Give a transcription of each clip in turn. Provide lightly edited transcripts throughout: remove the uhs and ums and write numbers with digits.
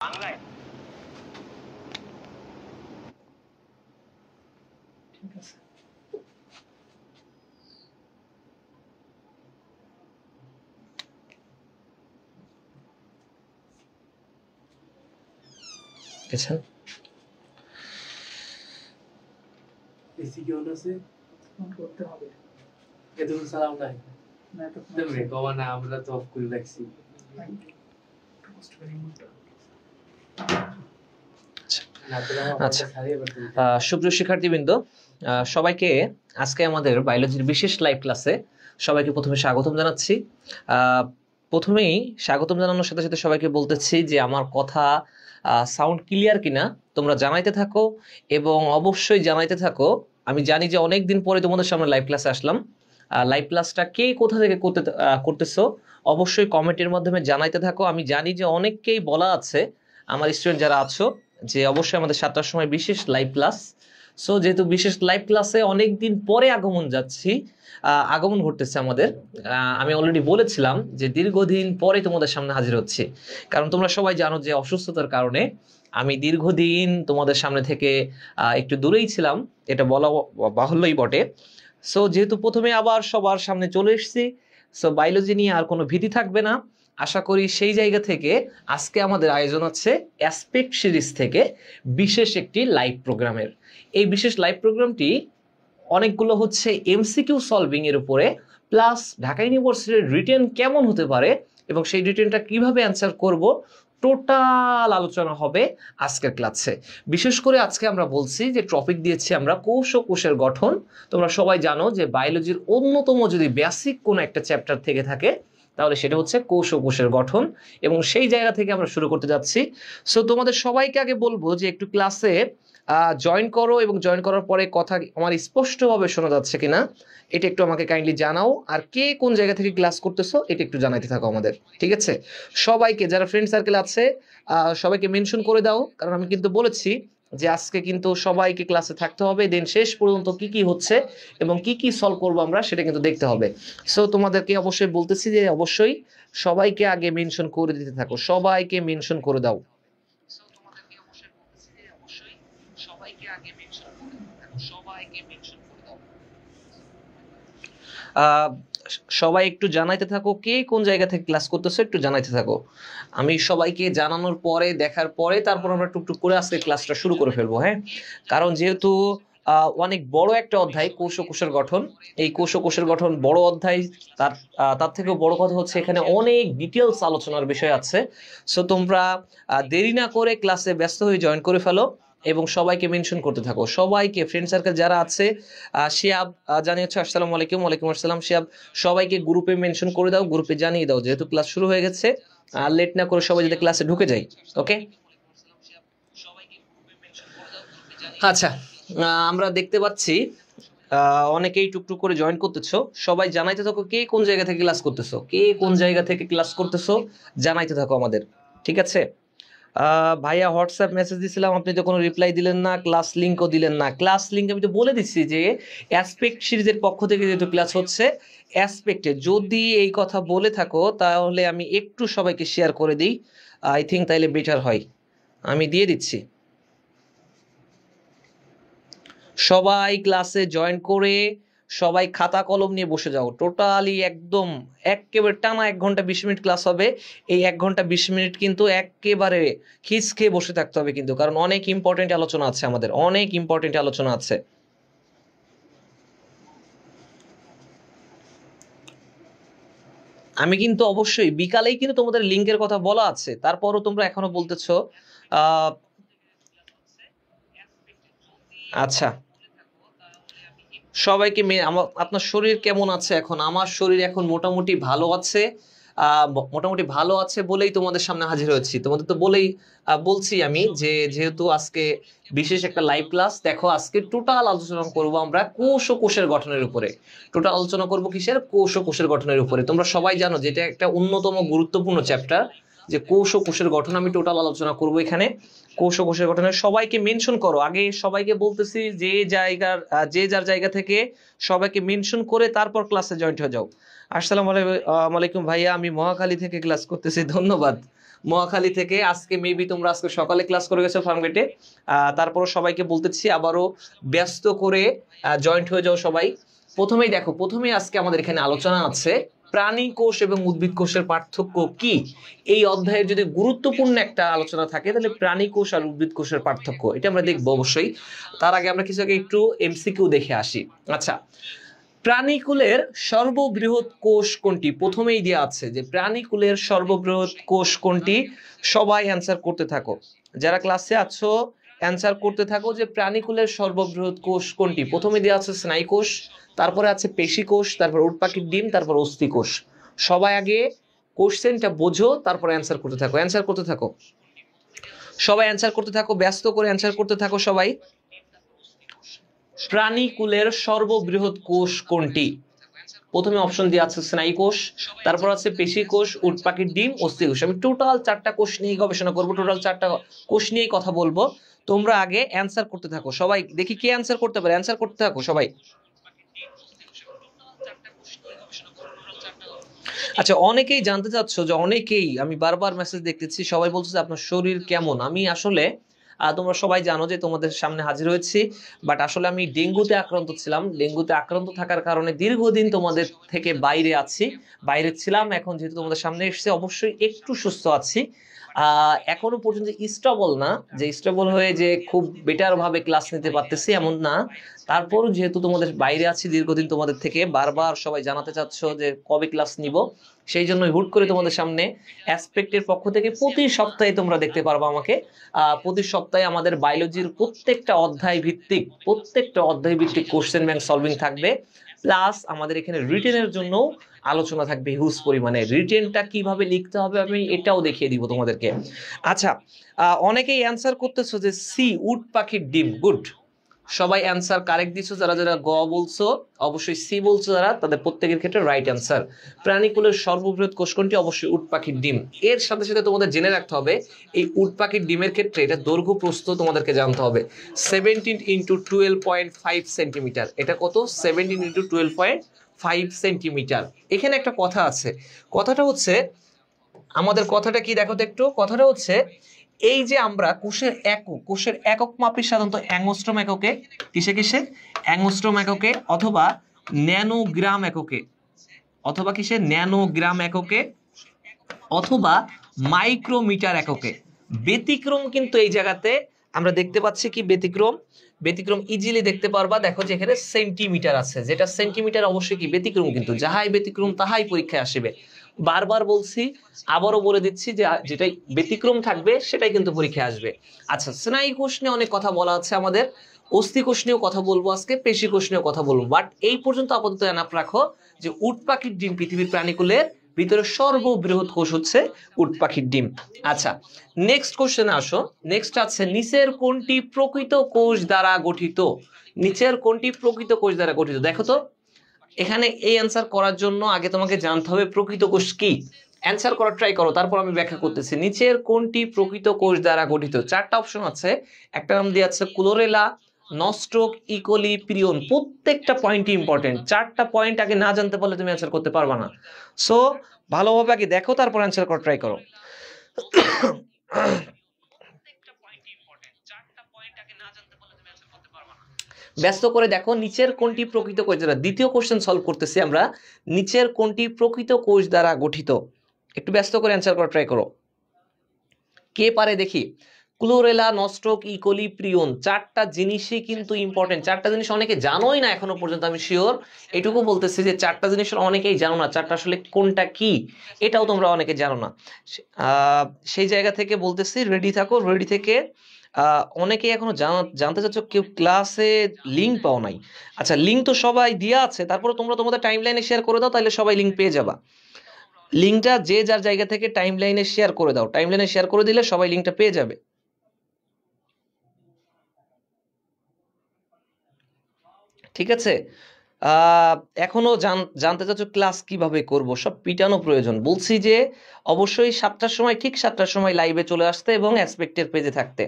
বাংলায় ঠিক আছে। আচ্ছা এসি কি অন আছে? অন করতে হবে। এতক্ষণ সালাম নাই না তো তুমি কবা না আমরা তো অফ করে রাখছি। পোস্ট করি মুটা। আচ্ছা সুপ্রিয় শিক্ষার্থীবৃন্দ, সবাইকে আজকে আমাদের বায়োলজির বিশেষ লাইভ ক্লাসে সবাইকে প্রথমে স্বাগতম জানাচ্ছি। প্রথমেই স্বাগতম জানানোর সাথে সাথে সবাইকে বলতেছি যে আমার কথা সাউন্ড ক্লিয়ার কিনা তোমরা জানাইতে থাকো এবং অবশ্যই জানাইতে থাকো। আমি জানি যে অনেক দিন পরে তোমাদের সামনে লাইভ ক্লাসে আসলাম। লাইভ ক্লাসটা কে কোথা থেকে করতেছো অবশ্যই কমেন্টের মাধ্যমে জানাইতে থাকো। আমি জানি যে অনেককেই বলা আছে আমার স্টুডেন্ট যারা আছো যে অবশ্যই আমাদের 7টার সময় বিশেষ লাইভ ক্লাস। সো যেহেতু বিশেষ লাইভ ক্লাসে অনেক দিন পরে আগমন ঘটতেছে আমাদের, আমি অলরেডি বলেছিলাম যে দীর্ঘদিন পরে তোমাদের সামনে হাজির হচ্ছি, কারণ তোমরা সবাই জানো যে অসুস্থতার কারণে আমি দীর্ঘদিন তোমাদের সামনে থেকে একটু দূরেই ছিলাম, এটা বলা বাহুল্যই বটে। সো যেহেতু প্রথমে আবার সবার সামনে চলে এসেছি, সো বায়োলজি নিয়ে আর কোনো ভীতি থাকবে না। আশা করি সেই জায়গা থেকে আজকে আমাদের আয়োজন হচ্ছে অ্যাসপেক্ট সিরিজ থেকে বিশেষ একটি লাইভ প্রোগ্রামের। এই বিশেষ লাইভ প্রোগ্রামটি অনেকগুলো হচ্ছে এমসিকিউ সলভিং এর উপরে, প্লাস ঢাকা ইউনিভার্সিটির রিটেন কেমন হতে পারে এবং সেই রিটেনটা কিভাবে অ্যান্সার করব, টোটাল আলোচনা হবে আজকের ক্লাসে। বিশেষ করে আজকে আমরা বলছি যে টপিক দিয়েছি আমরা কোষ ও কোষের গঠন। তোমরা সবাই জানো যে বায়োলজির অন্যতম যদি বেসিক কোনো একটা চ্যাপ্টার থেকে থাকে তাহলে সেটা হচ্ছে কোষ ও কোষের গঠন, এবং সেই জায়গা থেকে আমরা শুরু করতে যাচ্ছি। সো তোমাদের সবাইকে আগে বলবো যে একটু ক্লাসে জয়েন করো, এবং জয়েন করার পরে কথা আমার স্পষ্টভাবে শোনা যাচ্ছে কিনা এটা একটু আমাকে কাইন্ডলি জানাও, আর কে কোন জায়গা থেকে ক্লাস করতেছো এটা একটু জানাইতে থাকো আমাদের, ঠিক আছে? সবাইকে যারা ফ্রেন্ড সার্কেল আছে সবাইকে মেনশন করে দাও, কারণ আমি কিন্তু বলেছি যে আজকে কিন্তু সবাইকে ক্লাসে থাকতে হবে, দেন শেষ পর্যন্ত কি কি হচ্ছে এবং কি কি সলভ করবো আমরা সেটা কিন্তু দেখতে হবে। সো তোমাদেরকে অবশ্যই বলতেছি যে অবশ্যই সবাইকে আগে মেনশন করে দিতে থাকো, সবাইকে মেনশন করে দাও। সবাই একটু জানাইতে থাকো কে কোন জায়গা থেকে ক্লাস করতেছো, একটু জানাইতে থাকো। আমি সবাইকে জানানোর পরে দেখার পরে তারপর আমরা টুকটুক করে আজকে ক্লাসটা শুরু করে ফেলবো, হ্যাঁ? কারণ যেহেতু অনেক বড় একটা অধ্যায় কোষ ও কোষের গঠন, এই কোষ ও কোষের গঠন বড় অধ্যায়, তার থেকেও বড় কথা হচ্ছে এখানে অনেক ডিটেলস আলোচনার বিষয় আছে। সো তোমরা দেরি না করে ক্লাসে ব্যস্ত হয়ে জয়েন করে ফেলো এবং সবাইকে মেনশন করতে থাকো, সবাইকে ফ্রেন্ড সার্কেল যারা আছে। শিয়াব জানিয়েছো, আসসালামু আলাইকুম। ওয়ালাইকুম আসসালাম শিয়াব। সবাইকে গ্রুপে মেনশন করে দাও, গ্রুপে জানিয়ে দাও যেহেতু ক্লাস শুরু হয়ে গেছে, আর লেট না করে সবাই যদি ক্লাসে ঢুকে যাই, ওকে? আচ্ছা, আমরা দেখতে পাচ্ছি অনেকেই টুকটুক করে জয়েন করতেছো, সবাই জানাইতে থাকো কে কোন জায়গা থেকে ক্লাস করতেছো, কে কোন জায়গা থেকে ক্লাস করতেছো জানাইতে থাকো আমাদের, ঠিক আছে? ভাইয়া হোয়াটসঅ্যাপ মেসেজ দিছিলাম, আপনি তো কোনো রিপ্লাই দিলেন না, ক্লাস লিঙ্কও দিলেন না। ক্লাস লিঙ্ক আমি তো বলে দিচ্ছি যে অ্যাসপেক্ট সিরিজের পক্ষ থেকে যেহেতু ক্লাস হচ্ছে অ্যাসপেক্টে, যদি এই কথা বলে থাকো তাহলে আমি একটু সবাইকে শেয়ার করে দিই, আই থিঙ্ক তাইলে বেটার হয়। আমি দিয়ে দিচ্ছি, সবাই ক্লাসে জয়েন করে সবাই খাতা কলম নিয়ে বসে যাও, টোটালি একদম একেবারে টানা 1 ঘন্টা 20 মিনিট ক্লাস হবে। এই 1 ঘন্টা 20 মিনিট কিন্তু একেবারে খিচ খেয়ে বসে থাকতে হবে কিন্তু, কারণ অনেক ইম্পর্টেন্ট আলোচনা আছে, আমাদের অনেক ইম্পর্টেন্ট আলোচনা আছে। আমি কিন্তু অবশ্যই বিকালেই কিন্তু তোমাদের লিঙ্কের কথা বলা আছে, তারপরও তোমরা এখনো বলতেছো আচ্ছা সবাইকে আপনার শরীর কেমন আছে এখন? আমার শরীর এখন মোটামুটি ভালো আছে, মোটামুটি ভালো আছে বলেই তোমাদের সামনে হাজির হয়েছি। তোমাদের তো বলছি আমি যে যেহেতু আজকে বিশেষ একটা লাইভ ক্লাস, দেখো আজকে টোটাল আলোচনা করব আমরা কোষ ও কোষের গঠনের উপরে। টোটাল আলোচনা করব কিসের? কোষ ও কোষের গঠনের উপরে। তোমরা সবাই জানো যে এটা একটা অন্যতম গুরুত্বপূর্ণ চ্যাপ্টার, যে কোষ ও কোষের গঠন আমি টোটাল আলোচনা করব এখানে। কোষ ও কোষের গঠনের সবাইকে মেনশন করো, আগে সবাইকে বলতেছি যে যার জায়গা থেকে সবাইকে মেনশন করে তারপর ক্লাসে জয়েন্ট হয়ে যাও। আসসালামু আলাইকুম ভাইয়া, আমি মহাখালী থেকে ক্লাস করতেছি। ধন্যবাদ মহাখালী থেকে। আজকে মেবি তোমরা আজকে সকালে ক্লাস করে গেছো ফার্মগেটে। তারপরও সবাইকে বলতেছি আবারও ব্যস্ত করে জয়েন্ট হয়ে যাও সবাই। প্রথমেই দেখো, প্রথমেই আজকে আমাদের এখানে আলোচনা আছে প্রাণী কোষ এবং উদ্ভিদ কোষের পার্থক্য কি। এই অধ্যায়ের যদি গুরুত্বপূর্ণ একটা আলোচনা থাকে তাহলে প্রাণী কোষ আর উদ্ভিদ কোষের পার্থক্য, এটা আমরা দেখবো অবশ্যই। তার আগে আমরা কিছু আগে একটু এমসিকিউ দেখে আসি। আচ্ছা, প্রাণীকুলের সর্ববৃহৎ কোষ কোনটি? প্রথমেই দেওয়া আছে যে প্রাণীকুলের সর্ববৃহৎ কোষ কোনটি। সবাই অ্যান্সার করতে থাকো, যারা ক্লাসে আছো অ্যান্সার করতে থাকো যে প্রাণীকুলের সর্ববৃহৎ কোষ কোনটি। প্রথমে দেওয়া আছে স্নায়ু কোষ, তারপরে আছে পেশি কোষ, তারপর উট পাখির ডিম, তারপর অস্থি কোষ। সবাই আগে কোশ্চেনটা বোঝো, তারপর অ্যান্সার করতে থাকো। অ্যান্সার করতে থাকো সবাই, অ্যান্সার করতে থাকো, ব্যস্ত করে অ্যান্সার করতে থাকো সবাই। প্রাণীকুলের সর্ববৃহৎ কোষ কোনটি? প্রথমে অপশন দিয়ে আছে স্নায়ু কোষ, তারপর আছে পেশি কোষ, উট পাখির ডিম, অস্থি কোষ। আমি টোটাল 4টা কোষ নিয়ে গবেষণা করবো, টোটাল 4টা কোষ নিয়েই কথা বলবো। তোমরা আগে অ্যান্সার করতে থাকো সবাই, দেখি কে অ্যান্সার করতে পারে। অ্যান্সার করতে থাকো সবাই। আচ্ছা, অনেকেই জানতে চাচ্ছ যে, অনেকেই আমি বারবার মেসেজ দেখতেছি, সবাই বলছে যে আপনার শরীর কেমন। আমি আসলে তোমরা সবাই জানো যে তোমাদের সামনে হাজির হয়েছি, বাট আসলে আমি ডেঙ্গুতে আক্রান্ত ছিলাম। ডেঙ্গুতে আক্রান্ত থাকার কারণে দীর্ঘদিন তোমাদের থেকে বাইরে আছি, বাইরে ছিলাম। এখন যেহেতু তোমাদের সামনে এসেছে, অবশ্যই একটু সুস্থ আছি। এখনো পর্যন্ত স্টেবল না, যে স্টেবল হয়ে যে খুব বেটার ভাবে ক্লাস নিতে পারতেছি এমন না। তারপরও যেহেতু তোমাদের বাইরে আছি দীর্ঘদিন, তোমাদের থেকে বারবার সবাই জানাতে চাচ্ছ যে কবে ক্লাস নিব, সেই জন্য হুট করে তোমাদের সামনে অ্যাসপেক্টের পক্ষ থেকে প্রতি সপ্তাহে তোমরা দেখতে পারবো আমাকে। প্রতি সপ্তাহে আমাদের বায়োলজির প্রত্যেকটা অধ্যায় ভিত্তিক কোশ্চেন ব্যাংক সলভিং থাকবে, প্লাস আমাদের এখানে রিটেনের জন্য আলোচনা থাকবে হিউজ পরিমাণে। রিটেনটা কিভাবে লিখতে হবে আমি এটাও দেখিয়ে দিব তোমাদেরকে। আচ্ছা, অনেকেই অ্যান্সার করতেছো যে সি, উট পাখির ডিম। গুড, সবাই অ্যান্সার কারেক্ট দিছো। যারা যারা গ বলছো, অবশ্যই সি বলছো যারা, তাদের প্রত্যেকের ক্ষেত্রে রাইট অ্যান্সার। প্রাণীকুলের সর্ববৃহৎ কোষ কোনটি? অবশ্যই উট পাখির ডিম। এর সাথে সাথে তোমাদের জেনে রাখতে হবে এই উট পাখির ডিমের ক্ষেত্রে এটা দৈর্ঘ্য প্রস্থ তোমাদেরকে জানতে হবে। 17 × 12.5 সেন্টিমিটার। এটা কত? 17 × 12.5 সেন্টিমিটার। এখানে একটা কথা আছে, কথাটা হচ্ছে, আমাদের কথাটা কি দেখো তো একটু। কথাটা হচ্ছে এই যে আমরা কোষের একক মাপি সাধারণত অ্যাংস্ট্রোম এককে, কিসে অ্যাংস্ট্রোম এককে, অথবা ন্যানোগ্রাম এককে, অথবা ন্যানোগ্রাম এককে, অথবা মাইক্রোমিটার এককে। ব্যতিক্রম কিন্তু এই জায়গাতে আমরা দেখতে পাচ্ছি কি ব্যতিক্রম ইজিলি দেখতে পারবা। দেখো যে এখানে সেন্টিমিটার আছে, যেটা সেন্টিমিটার অবশ্যই কি ব্যতিক্রম, কিন্তু যাহাই ব্যতিক্রম তাহাই পরীক্ষায় আসবে। বারবার বলছি, আবারও বলে দিচ্ছি যে যেটাই ব্যতিক্রম থাকবে সেটাই কিন্তু পরীক্ষায় আসবে। আচ্ছা, স্নায়ু কোষ নিয়ে অনেক কথা বলা আছে আমাদের, অস্থি কোষ নিয়েও কথা বলবো আজকে, পেশি কোষ নিয়েও কথা বলবো। বাট এই পর্যন্ত আপাতত জানাপ রাখো যে উট পাখির ডিম পৃথিবীর প্রাণীকুলের ভিতরে সর্ববৃহৎ কোষ হচ্ছে উট পাখির ডিম। আচ্ছা, নেক্সট কোশ্চেনে আসো। নেক্সট আছে নিচের কোনটি প্রকৃত কোষ দ্বারা গঠিত? নিচের কোনটি প্রকৃত কোষ দ্বারা গঠিত? দেখো তো, এখানে এই অ্যান্সার করার জন্য আগে তোমাকে জানতে হবে প্রকৃত কোষ কি। অ্যান্সার করার ট্রাই করো, তারপর আমি ব্যাখ্যা করতেছি। নিচের কোনটি প্রকৃত কোষ দ্বারা গঠিত? 4টা অপশন আছে, একটা নাম দিয়ে আছে ক্লোরেলা, নস্ট্রোক, ইকোলি, প্রিয়ন। প্রত্যেকটা পয়েন্টই ইম্পর্টেন্ট। 4টা পয়েন্ট আগে না জানতে পারলে তুমি অ্যান্সার করতে পারবা না। সো ভালোভাবে আগে দেখো, তারপর অ্যান্সার করার ট্রাই করো। ব্যস্ত করে দেখো নিচের কোনটি প্রকৃত কোষ দ্বারা। দ্বিতীয় কোশ্চেন সলভ করতেছি আমরা, নিচের কোনটি প্রকৃত কোষ দ্বারা গঠিত। একটু ব্যস্ত করে অ্যান্সার করার ট্রাই করো, কে পারে দেখি। Chlorella, nostoc, E coli, prion. 4টা জিনিসই কিন্তু ইম্পর্টেন্ট। 4টা জিনিস অনেকে জানোই না এখনো পর্যন্ত, আমি শিওর এটুকু বলতেছি যে 4টা জিনিস অনেকেই জানো না। 4টা আসলে কোনটা কি এটাও তোমরা অনেকে জানো না। সেই জায়গা থেকে বলতেছি, রেডি থাকো। রেডি থেকে অনেকে এখনো জানতে চাচ্ছ, কেউ ক্লাসে লিঙ্ক পাও নাই। আচ্ছা, লিঙ্ক তো সবাই দেওয়া আছে, তারপরে তোমরা তোমাদের টাইম লাইনে শেয়ার করে দাও, তাহলে সবাই লিঙ্ক পেয়ে যাবা। লিঙ্কটা যে যার জায়গা থেকে টাইম লাইনে শেয়ার করে দাও। টাইম লাইনে শেয়ার করে দিলে সবাই লিঙ্কটা পেয়ে যাবে। ঠিক আছে, এখনো জানতে চাচ্ছ ক্লাস কিভাবে করব, সব পিটানো প্রয়োজন। বলছি যে অবশ্যই 7টার সময়, ঠিক 7টার সময় লাইভে চলে আসতে এবং অ্যাসপেক্টের পেজে থাকতে।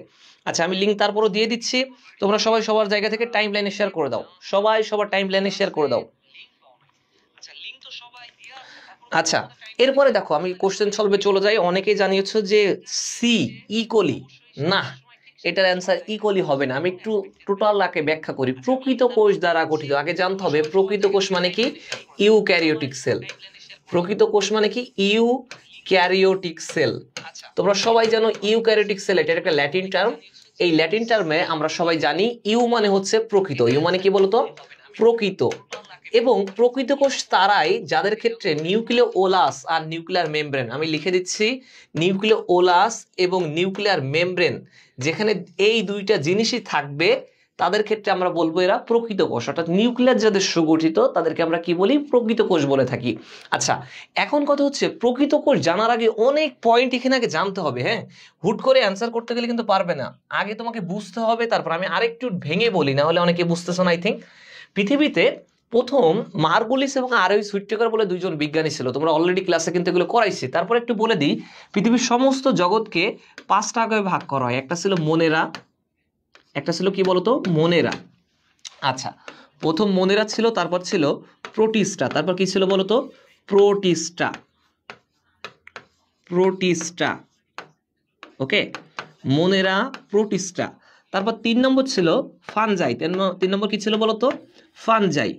আচ্ছা, আমি লিঙ্ক তারপরও দিয়ে দিচ্ছি, তোমরা সবাই সবার জায়গা থেকে টাইম লাইনে শেয়ার করে দাও। সবাই সবার টাইম লাইনে শেয়ার করে দাও। আচ্ছা, এরপরে দেখো আমি কোশ্চেন সলভে চলে যাই। অনেকেই জানিয়েছো যে সি ইকোলি, না এটার অ্যান্সার ইকোলি হবে না। আমি একটু টোটাল আগে ব্যাখ্যা করি। প্রকৃত কোষ দ্বারা গঠিত, আগে জানতে হবে প্রকৃত কোষ মানে কি, ইউক্যারিওটিক সেল। প্রকৃত কোষ মানে কি, ইউক্যারিওটিক সেল। তোমরা সবাই জানো ইউক্যারিওটিক সেল এটা একটা ল্যাটিন টার্ম। এই ল্যাটিন টার্মে আমরা সবাই জানি ইউ মানে হচ্ছে প্রকৃত। ইউ মানে কি বলতো, প্রকৃত। এবং প্রকৃত কোষ তারাই যাদের ক্ষেত্রে নিউক্লিয় ওলাস আর নিউক্লিয়ার মেমব্রেন, আমি লিখে দিচ্ছি নিউক্লিয় ওলাস এবং নিউক্লিয়ার মেমব্রেন, যেখানে এই দুইটা জিনিসই থাকবে তাদের ক্ষেত্রে আমরা বলবো এরা প্রকৃত কোষ। অর্থাৎ নিউক্লিয়ার যাদের সুগঠিত তাদেরকে আমরা কি বলি, প্রকৃত কোষ বলে থাকি। আচ্ছা, এখন কথা হচ্ছে প্রকৃত কোষ জানার আগে অনেক পয়েন্ট এখানে আগে জানতে হবে। হ্যাঁ, হুট করে অ্যান্সার করতে গেলে কিন্তু পারবে না, আগে তোমাকে বুঝতে হবে। তারপর আমি আরেকটু ভেঙে বলি, না হলে অনেকে বুঝতেছ না। আই থিঙ্ক পৃথিবীতে প্রথম মার্গুলিস এবং আরোই সুইটেকার বলে দুইজন বিজ্ঞানী ছিল। তোমরা অলরেডি ক্লাসে কিন্তু এগুলো করাইছি। তারপর একটু বলে দিই, পৃথিবীর সমস্ত জগৎকে 5টা ভাগে ভাগ করা হয়। একটা ছিল মোনেরা, একটা ছিল কি বলতো, মোনেরা। আচ্ছা, প্রথম মোনেরা ছিল, তারপর ছিল প্রোটিস্টা, তারপর কি ছিল বলতো, প্রোটিস্টা। প্রোটিস্টা, ওকে, মোনেরা, প্রোটিস্টা। তারপর 3 নম্বর ছিল ফানজাই। 3 নম্বর কি ছিল বলতো, ফানজাই।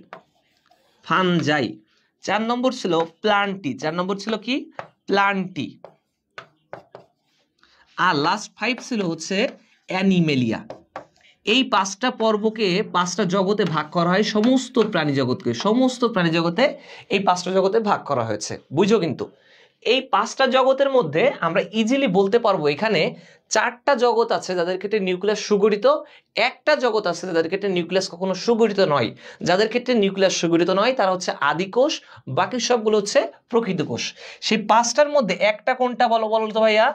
ফানজাই। 4 নম্বর ছিল প্লান্টি। 4 নম্বর ছিল কি, প্লান্টি। আর লাস্ট 5 ছিল হচ্ছে অ্যানিমেলিয়া। এই 5টা পর্বকে 5টা জগতে ভাগ করা হয়, সমস্ত প্রাণী জগৎকে। সমস্ত প্রাণী জগতে এই 5টা জগতে ভাগ করা হয়েছে, বুঝো। কিন্তু এই 5টা জগতের মধ্যে আমরা ইজিলি বলতে পারবো এখানে 4টা জগৎ আছে যাদের ক্ষেত্রে নিউক্লিয়াস সুগঠিত, একটা জগৎ আছে যাদের ক্ষেত্রে নিউক্লিয়াস কখনো সুগঠিত নয়। যাদের ক্ষেত্রে নিউক্লিয়াস সুগঠিত নয় তারা হচ্ছে আদিকোষ, বাকি সবগুলো হচ্ছে প্রকৃত কোষ। সেই 5টার মধ্যে একটা কোনটা বলো তো ভাইয়া,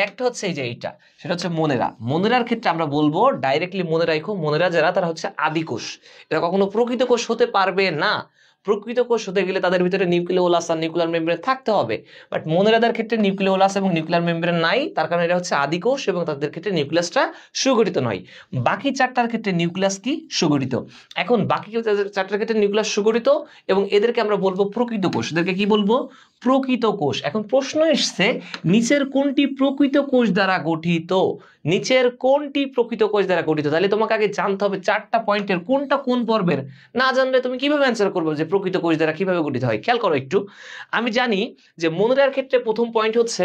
একটা হচ্ছে এই যে এইটা, সেটা হচ্ছে মোনেরা। মোনেরার ক্ষেত্রে আমরা বলবো ডাইরেক্টলি মনে রাখো, মোনেরা যারা তারা হচ্ছে আদিকোষ, এরা কখনো প্রকৃত কোষ হতে পারবে না। প্রকৃত কোষ হতে গেলে তাদের ভিতরে নিউক্লিওলাস আর নিউক্লিয়ার মেমব্রেন থাকতে হবে। বাট মোনেরাদের ক্ষেত্রে নিউক্লিওলাস এবং নিউক্লিয়ার মেমব্রেন নাই, তার কারণে এটা হচ্ছে আদিকোষ এবং তাদের ক্ষেত্রে নিউক্লিয়াসটা সুগঠিত নয়। বাকি 4টার ক্ষেত্রে নিউক্লিয়াস কি, সুগঠিত। এখন বাকি 4টার ক্ষেত্রে নিউক্লিয়াস সুগঠিত এবং এদেরকে আমরা বলবো প্রকৃত কোষ। এদেরকে কি বলবো, প্রকৃত কোষ। এখন প্রশ্ন এসছে নিচের কোনটি প্রকৃত কোষ দ্বারা গঠিত, নিচের কোনটি প্রকৃত কোষ দ্বারা গঠিত। তাহলে তোমাকে আগে জানতে হবে 4টা পয়েন্টের কোনটা কোন পর্বের। না জানলে তুমি কিভাবে অ্যান্সার করবে যে প্রকৃত কোষ দ্বারা কিভাবে গঠিত হয়। খেয়াল করো একটু, আমি জানি যে মোনেরার ক্ষেত্রে প্রথম পয়েন্ট হচ্ছে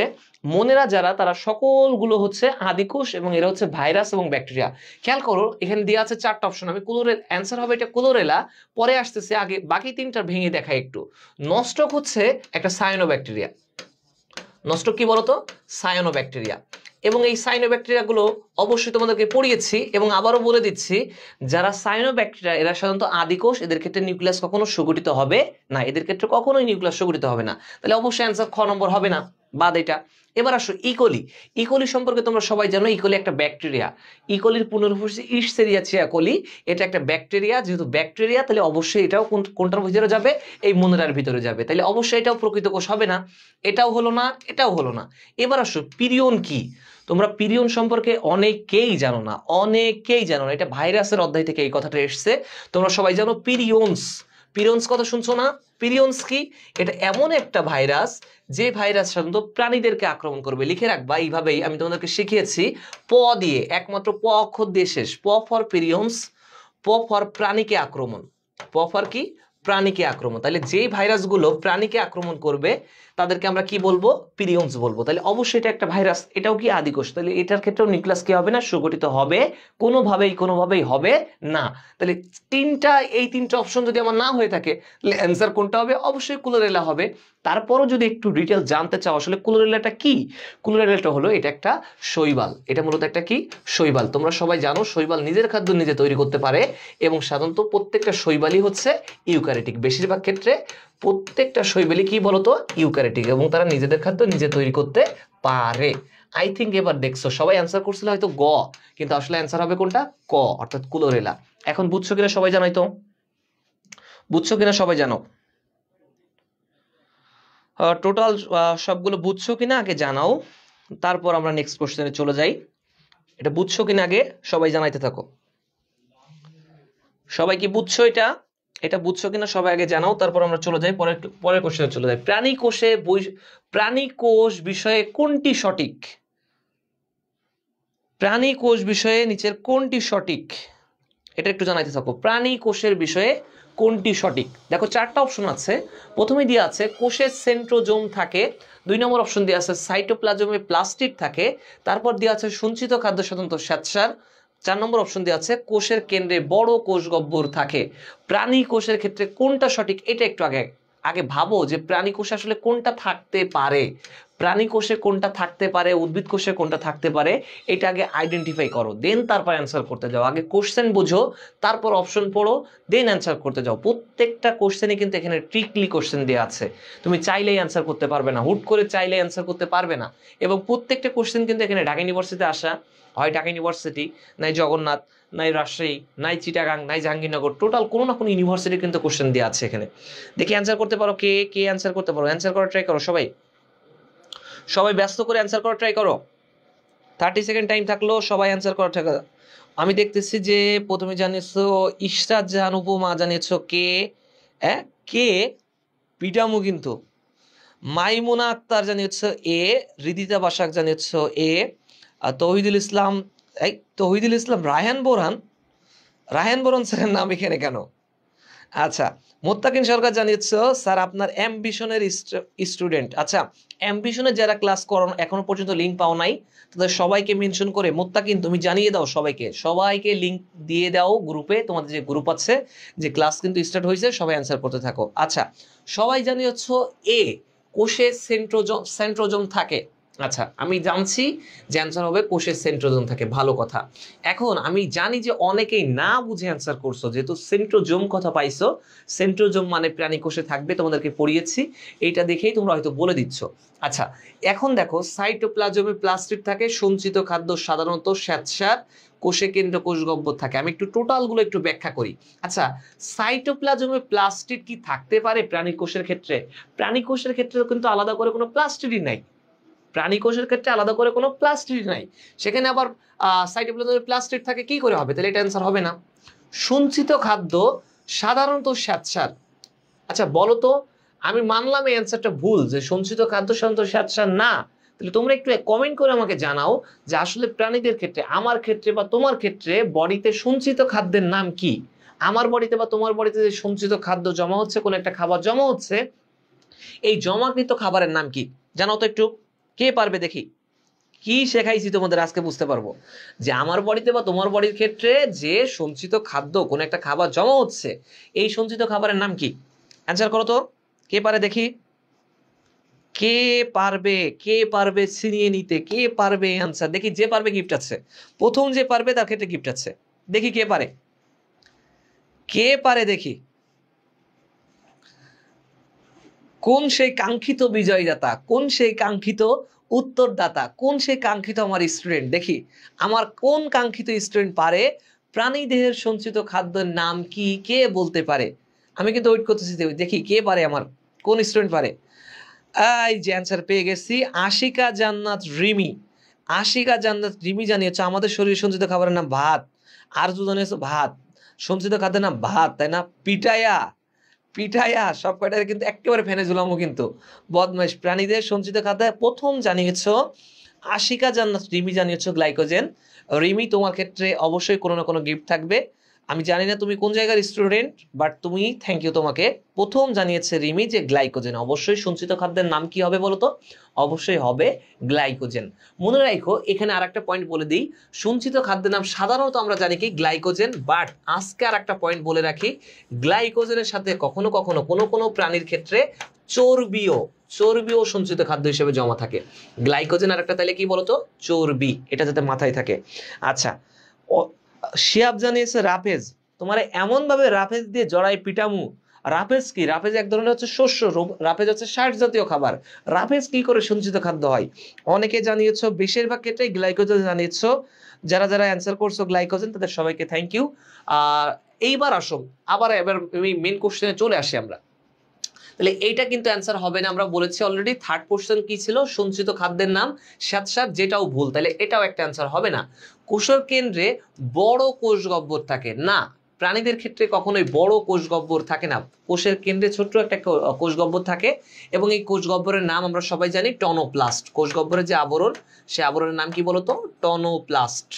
মোনেরা যারা তারা সকলগুলো হচ্ছে আদিকোষ এবং এরা হচ্ছে ভাইরাস এবং ব্যাকটেরিয়া। খেয়াল করো এখানে দেওয়া আছে 4টা অপশন, আমি ক্লোরেল অ্যান্সার হবে এটা ক্লোরেলা, পরে আসতেছে। আগে বাকি 3টা ভেঙে দেখায় একটু। নস্টক হচ্ছে একটা সায়ানোব্যাকটেরিয়া। নস্টক কি বলতো, সায়ানোব্যাকটেরিয়া। এবং এই সায়ানোব্যাকটেরিয়া গুলো অবশ্যই তোমাদেরকে পড়িয়েছি এবং আবারও বলে দিচ্ছি, যারা সায়ানোব্যাকটেরিয়া এরা সাধারণত আদিকোষ, এদের ক্ষেত্রে নিউক্লিয়াস কখনো সুগঠিত হবে না, এদের ক্ষেত্রে কখনোই নিউক্লিয়াস সুগঠিত হবে না। তাহলে অবশ্যই অ্যান্সার খ নম্বর হবে না, বাদ এটা। এবার আসো ইকোলি। ইকোলি সম্পর্কে তোমরা সবাই জানো, ইকোলি একটা ব্যাকটেরিয়া। ইকোলির পূর্ণরূপ হচ্ছে ইশসেরিয়াচিয়া কোলি। এটা একটা ব্যাকটেরিয়া, যেহেতু ব্যাকটেরিয়া তাহলে অবশ্যই এটাও কোনটার ভিতরে যাবে, এই মোনেরার ভিতরে যাবে। তাহলে অবশ্যই এটাও প্রকৃত কোষ হবে না, এটাও হলো না, এটাও হলো না। এবার আসো পিরিয়ন কি। তোমরা পিরিয়ন সম্পর্কে অনেকেই জানো না, অনেকেই জানো না। এটা ভাইরাসের অধ্যায় থেকে এই কথাটা এসছে। তোমরা সবাই জানো পিরিয়ন্স। পিরিয়ন্স কথা শুনছো না? পিরিয়ন্স কি? এটা এমন একটা ভাইরাস যে ভাইরাস সাধারণত প্রাণীদেরকে আক্রমণ করবে। লিখে রাখবা এইভাবেই, আমি তোমাদেরকে শিখিয়েছি প দিয়ে, একমাত্র প অক্ষর দিয়ে শেষ। প ফর পিরিয়ন্স, প ফর প্রাণীকে আক্রমণ। প ফর কি, প্রাণীকে আক্রমণ। তাহলে যেই ভাইরাসগুলো প্রাণীকে আক্রমণ করবে তাদেরকে আমরা কি বলবো, পিরিয়ন্স বলবো। তাহলে অবশ্যই এটা একটা ভাইরাস, এটাও কি আদিকোষ। তাহলে এটার ক্ষেত্রেও নিউক্লিয়াস কি হবে না, সুগঠিত হবে কোনোভাবেই হবে না। তাহলে এই তিনটা অপশন যদি আমার না হয়ে থাকে তাহলে অ্যান্সার কোনটা হবে, অবশ্যই ক্লোরেলা হবে। তারপরও যদি একটু ডিটেল জানতে চাও আসলে ক্লোরেলাটা কি, ক্লোরেলাটা হলো এটা একটা শৈবাল। এটা মূলত একটা কি, শৈবাল। তোমরা সবাই জানো শৈবাল নিজের খাদ্য নিজে তৈরি করতে পারে এবং সাধারণত প্রত্যেকটা শৈবালই হচ্ছে ইউক্যারিওটিক। বেশিরভাগ ক্ষেত্রে প্রত্যেকটা শৈবালই কি বলতো, ইউক্যারিওটিক, এবং তারা নিজেদের খাদ্য নিজে তৈরি করতে পারে। আই থিঙ্ক এবার দেখছো সবাই অ্যান্সার করছিল হয়তো গ, কিন্তু আসলে অ্যান্সার হবে কোনটা, ক, অর্থাৎ ক্লোরেলা। এখন বুঝছো কিনা সবাই জানাই তো, বুঝছো কিনা সবাই জানো? টোটাল সবগুলো বুঝছো কিনা আগে জানাও, তারপর আমরা নেক্সট কোশ্চেনে চলে যাই। এটা বুঝছো কিনা আগে সবাই জানাইতে থাকো। সবাই কি বুঝছো এটা? এটা বুঝছো কিনা সবাই আগে জানাও, তারপর আমরা চলে যাই পরের কোশ্চেনে চলে যাই। প্রাণী কোষ বিষয়ে কোনটি সঠিক? প্রাণী কোষ বিষয়ে নিচের কোনটি সঠিক এটা একটু জানাইতে থাকো। প্রাণী কোষের বিষয়ে কোনটি সঠিক? দেখো 4টা অপশন আছে। প্রথমে দিয়ে আছে কোষের সেন্ট্রোজোম থাকে, 2 নম্বর অপশন দিয়ে আছে সাইটোপ্লাজমে প্লাস্টিড থাকে, তারপর দিয়ে আছে সঞ্চিত খাদ্য সাধারণত শ্বেতসার, 4 নম্বর অপশন দিয়ে আছে কোষের কেন্দ্রে বড় কোষ গহ্বর থাকে। প্রাণী কোষের ক্ষেত্রে কোনটা সঠিক এটা একটু আগে ভাবো যে প্রাণী কোষে আসলে কোনটা থাকতে পারে, প্রাণী কোষে কোনটা থাকতে পারে, উদ্ভিদ কোষে কোনটা থাকতে পারে, এটা আগে আইডেন্টিফাই করো, দেন তারপর অ্যান্সার করতে যাও। আগে কোশ্চেন বুঝো, তারপর অপশন পড়ো, দেন অ্যান্সার করতে যাও। প্রত্যেকটা কোশ্চেনে কিন্তু এখানে ট্রিকলি কোশ্চেন দেওয়া আছে, তুমি চাইলেই অ্যান্সার করতে পারবে না, হুট করে চাইলেই অ্যান্সার করতে পারবে না। এবং প্রত্যেকটা কোশ্চেন কিন্তু এখানে ঢাকা ইউনিভার্সিটিতে আসা, হয় ঢাকা ইউনিভার্সিটি, নাই জগন্নাথ, নাই রাজশাহী, নাই চিটাগাং, নাই জাহাঙ্গীরনগর, টোটাল কোনো না কোনো ইউনিভার্সিটি কিন্তু কোশ্চেন দেওয়া আছে এখানে। দেখি অ্যান্সার করতে পারো কে কে অ্যান্সার করতে পারো, অ্যান্সার করার ট্রাই করো সবাই ব্যস্ত করে অ্যান্সার করার ট্রাই করো। 30 সেকেন্ড টাইম থাকলো, সবাই অ্যান্সার করার ট্রাই করো। আমি দেখতেছি যে প্রথমে জানিয়েছো ইশরাত জাহান উপমা, জানিয়েছো কে কে পিটামু, কিন্তু মাইমুনা আক্তার জানিয়েছো এ, রিদিতা বাসাক জানিয়েছো এ, আর তৌহিদুল ইসলাম রায়হান বোরহান স্যারের নাম এখানে কেন? আচ্ছা, মোত্তাকিন সরকার জানিয়েছো স্যার আপনার অ্যাম্বিশনের স্টুডেন্ট। আচ্ছা, অ্যাম্বিশনের যারা ক্লাস করো এখনো পর্যন্ত লিঙ্ক পাও নাই, তাদের সবাইকে মেনশন করে মোত্তাকিন তুমি জানিয়ে দাও, সবাইকে লিঙ্ক দিয়ে দাও গ্রুপে, তোমাদের যে গ্রুপ আছে, যে ক্লাস কিন্তু স্টার্ট হয়েছে, সবাই অ্যান্সার করতে থাকো। আচ্ছা, সবাই জানিয়েছো এ কোষে সেন্ট্রোজোম থাকে। আচ্ছা, আমি জানছি যে অ্যান্সার হবে কোষের সেন্ট্রোজোম থাকে, ভালো কথা। এখন আমি জানি যে অনেকেই না বুঝে অ্যান্সার করছো, যেহেতু সেন্ট্রোজোম কথা পাইছো, সেন্ট্রোজোম মানে প্রাণী কোষে থাকবে, তোমাদেরকে পড়িয়েছি, এইটা দেখেই তোমরা হয়তো বলে দিচ্ছ। আচ্ছা, এখন দেখো সাইটোপ্লাজমে প্লাস্টিড থাকে, সঞ্চিত খাদ্য সাধারণত শ্বেতসার, কোষে কেন্দ্র কোষ গহ্বর থাকে। আমি একটু টোটালগুলো একটু ব্যাখ্যা করি। আচ্ছা, সাইটোপ্লাজমে প্লাস্টিড কি থাকতে পারে প্রাণী কোষের ক্ষেত্রে? প্রাণী কোষের ক্ষেত্রে কিন্তু আলাদা করে কোনো প্লাস্টিডই নাই, সেখানে আবার সাইটোপ্লাজমে প্লাস্টিড থাকে, কি করে হবে? তাহলে এটা অ্যান্সার হবে না। সঞ্চিত খাদ্য সাধারণত শ্বেতসার। আচ্ছা বলো তো, আমি মানলাম এই অ্যান্সারটা ভুল, যে সঞ্চিত খাদ্য সাধারণত শ্বেতসার না, তাহলে তোমরা একটু কমেন্ট করে আমাকে জানাও যে আসলে প্রাণীদের ক্ষেত্রে, আমার ক্ষেত্রে বা তোমার ক্ষেত্রে বডিতে সঞ্চিত খাদ্যের নাম কি? আমার বডিতে বা তোমার বডিতে যে সঞ্চিত খাদ্য জমা হচ্ছে, কোন একটা খাবার জমা হচ্ছে, এই জমাকৃত খাবারের নাম কি জানাও তো একটু, কে পারবে? দেখি কি শেখাইছি তোমাদের, আজকে বুঝতে পারবো যে আমার বডিতে বা তোমার বডির ক্ষেত্রে যে সঞ্চিত খাদ্য, কোন একটা খাবার জমা হচ্ছে, এই সঞ্চিত খাবারের নাম কি? অ্যান্সার করো তো, কে পারে? দেখি কে পারবে ছিনিয়ে নিতে, কে পারবে অ্যান্সার? দেখি, যে পারবে গিফট আছে, প্রথম যে পারবে তার ক্ষেত্রে গিফট আছে। দেখি কে পারে দেখি, কোন সেই কাঙ্ক্ষিত বিজয়দাতা, কোন সেই কাঙ্ক্ষিত উত্তরদাতা, কোন সেই কাঙ্ক্ষিত আমার স্টুডেন্ট? দেখি আমার কোন কাঙ্ক্ষিত স্টুডেন্ট পারে প্রাণী দেহের সঞ্চিত খাদ্যের নাম কি, কে বলতে পারে? আমি কিন্তু ওয়েট করতেছি, দেখি কে পারে, আমার কোন স্টুডেন্ট পারে। এই যে অ্যান্সার পেয়ে গেছি, আশিকা জান্নাত রিমি জানিয়েছে আমাদের শরীরে সঞ্চিত খাবারের নাম ভাত। আরজু জানিয়েছে ভাত, সঞ্চিত খাদ্যের নাম ভাত, তাই না? পিঠায়া সব কয়টারে কিন্তু একেবারে ফেনে ঝুলামো, কিন্তু বদমাইশ। প্রাণীদের সঞ্চিত খাদ্য প্রথম জানিয়েছ আশিকা জান্নাত রিমি, জানিয়েছ গ্লাইকোজেন। রিমি, তোমার ক্ষেত্রে অবশ্যই কোনো না কোনো গিফট থাকবে। আমি জানি না তুমি কোন জায়গার স্টুডেন্ট, বাট তুমি, থ্যাংক ইউ তোমাকে। প্রথম জানিয়েছে রিমি যে গ্লাইকোজেন। অবশ্যই সঞ্চিত খাদ্যের নাম কি হবে বলো তো? অবশ্যই হবে গ্লাইকোজেন। মনে রাখো, এখানে আর একটা পয়েন্ট বলে দিই, সঞ্চিত খাদ্যের নাম সাধারণত আমরা জানি কি গ্লাইকোজেন, বাট আজকে আর একটা পয়েন্ট বলে রাখি, গ্লাইকোজেনের সাথে কখনো কখনো কোনো প্রাণীর ক্ষেত্রে চর্বিও সঞ্চিত খাদ্য হিসেবে জমা থাকে। গ্লাইকোজেন আর একটা তাহলে কি বলতো? চর্বি, এটা যাতে মাথায় থাকে। আচ্ছা, শিয়াব জানিয়েছে রাফেজ, তোমার এমন ভাবে রাফেজ দিয়ে জড়াই পিটামু। রাফেজ কি? রাফেজ এক ধরনের হচ্ছে শস্য, রাফেজ হচ্ছে শাক জাতীয় খাবার। রাফেজ কি করে সঞ্চিত খাদ্য হয়? অনেকে জানিয়েছো, বেশিরভাগ ক্ষেত্রে গ্লাইকোজেন জানিয়েছো। যারা অ্যান্সার করছো গ্লাইকোজেন, তাদের সবাইকে থ্যাংক ইউ। এইবার আসো, এবার মেন কোশ্চেনে চলে আসি আমরা। তাহলে এইটা কিন্তু অ্যান্সার হবে না, আমরা বলেছি অলরেডি। থার্ড কোশ্চেন কি ছিল? সঞ্চিত খাদ্যের নাম শ্বেতসার, যেটাও ভুল, তাহলে এটাও একটা অ্যান্সার হবে না। কোষের কেন্দ্রে বড় কোষ গহ্বর থাকে না, প্রাণীদের ক্ষেত্রে কখনোই বড় কোষ গহ্বর থাকে না, কোষের কেন্দ্রে ছোট্ট একটা কোষ গহ্বর থাকে এবং এই কোষ গহ্বরের নাম আমরা সবাই জানি টনোপ্লাস্ট। কোষ গহ্বরের যে আবরণ, সে আবরণের নাম কি বলতো? টনোপ্লাস্ট।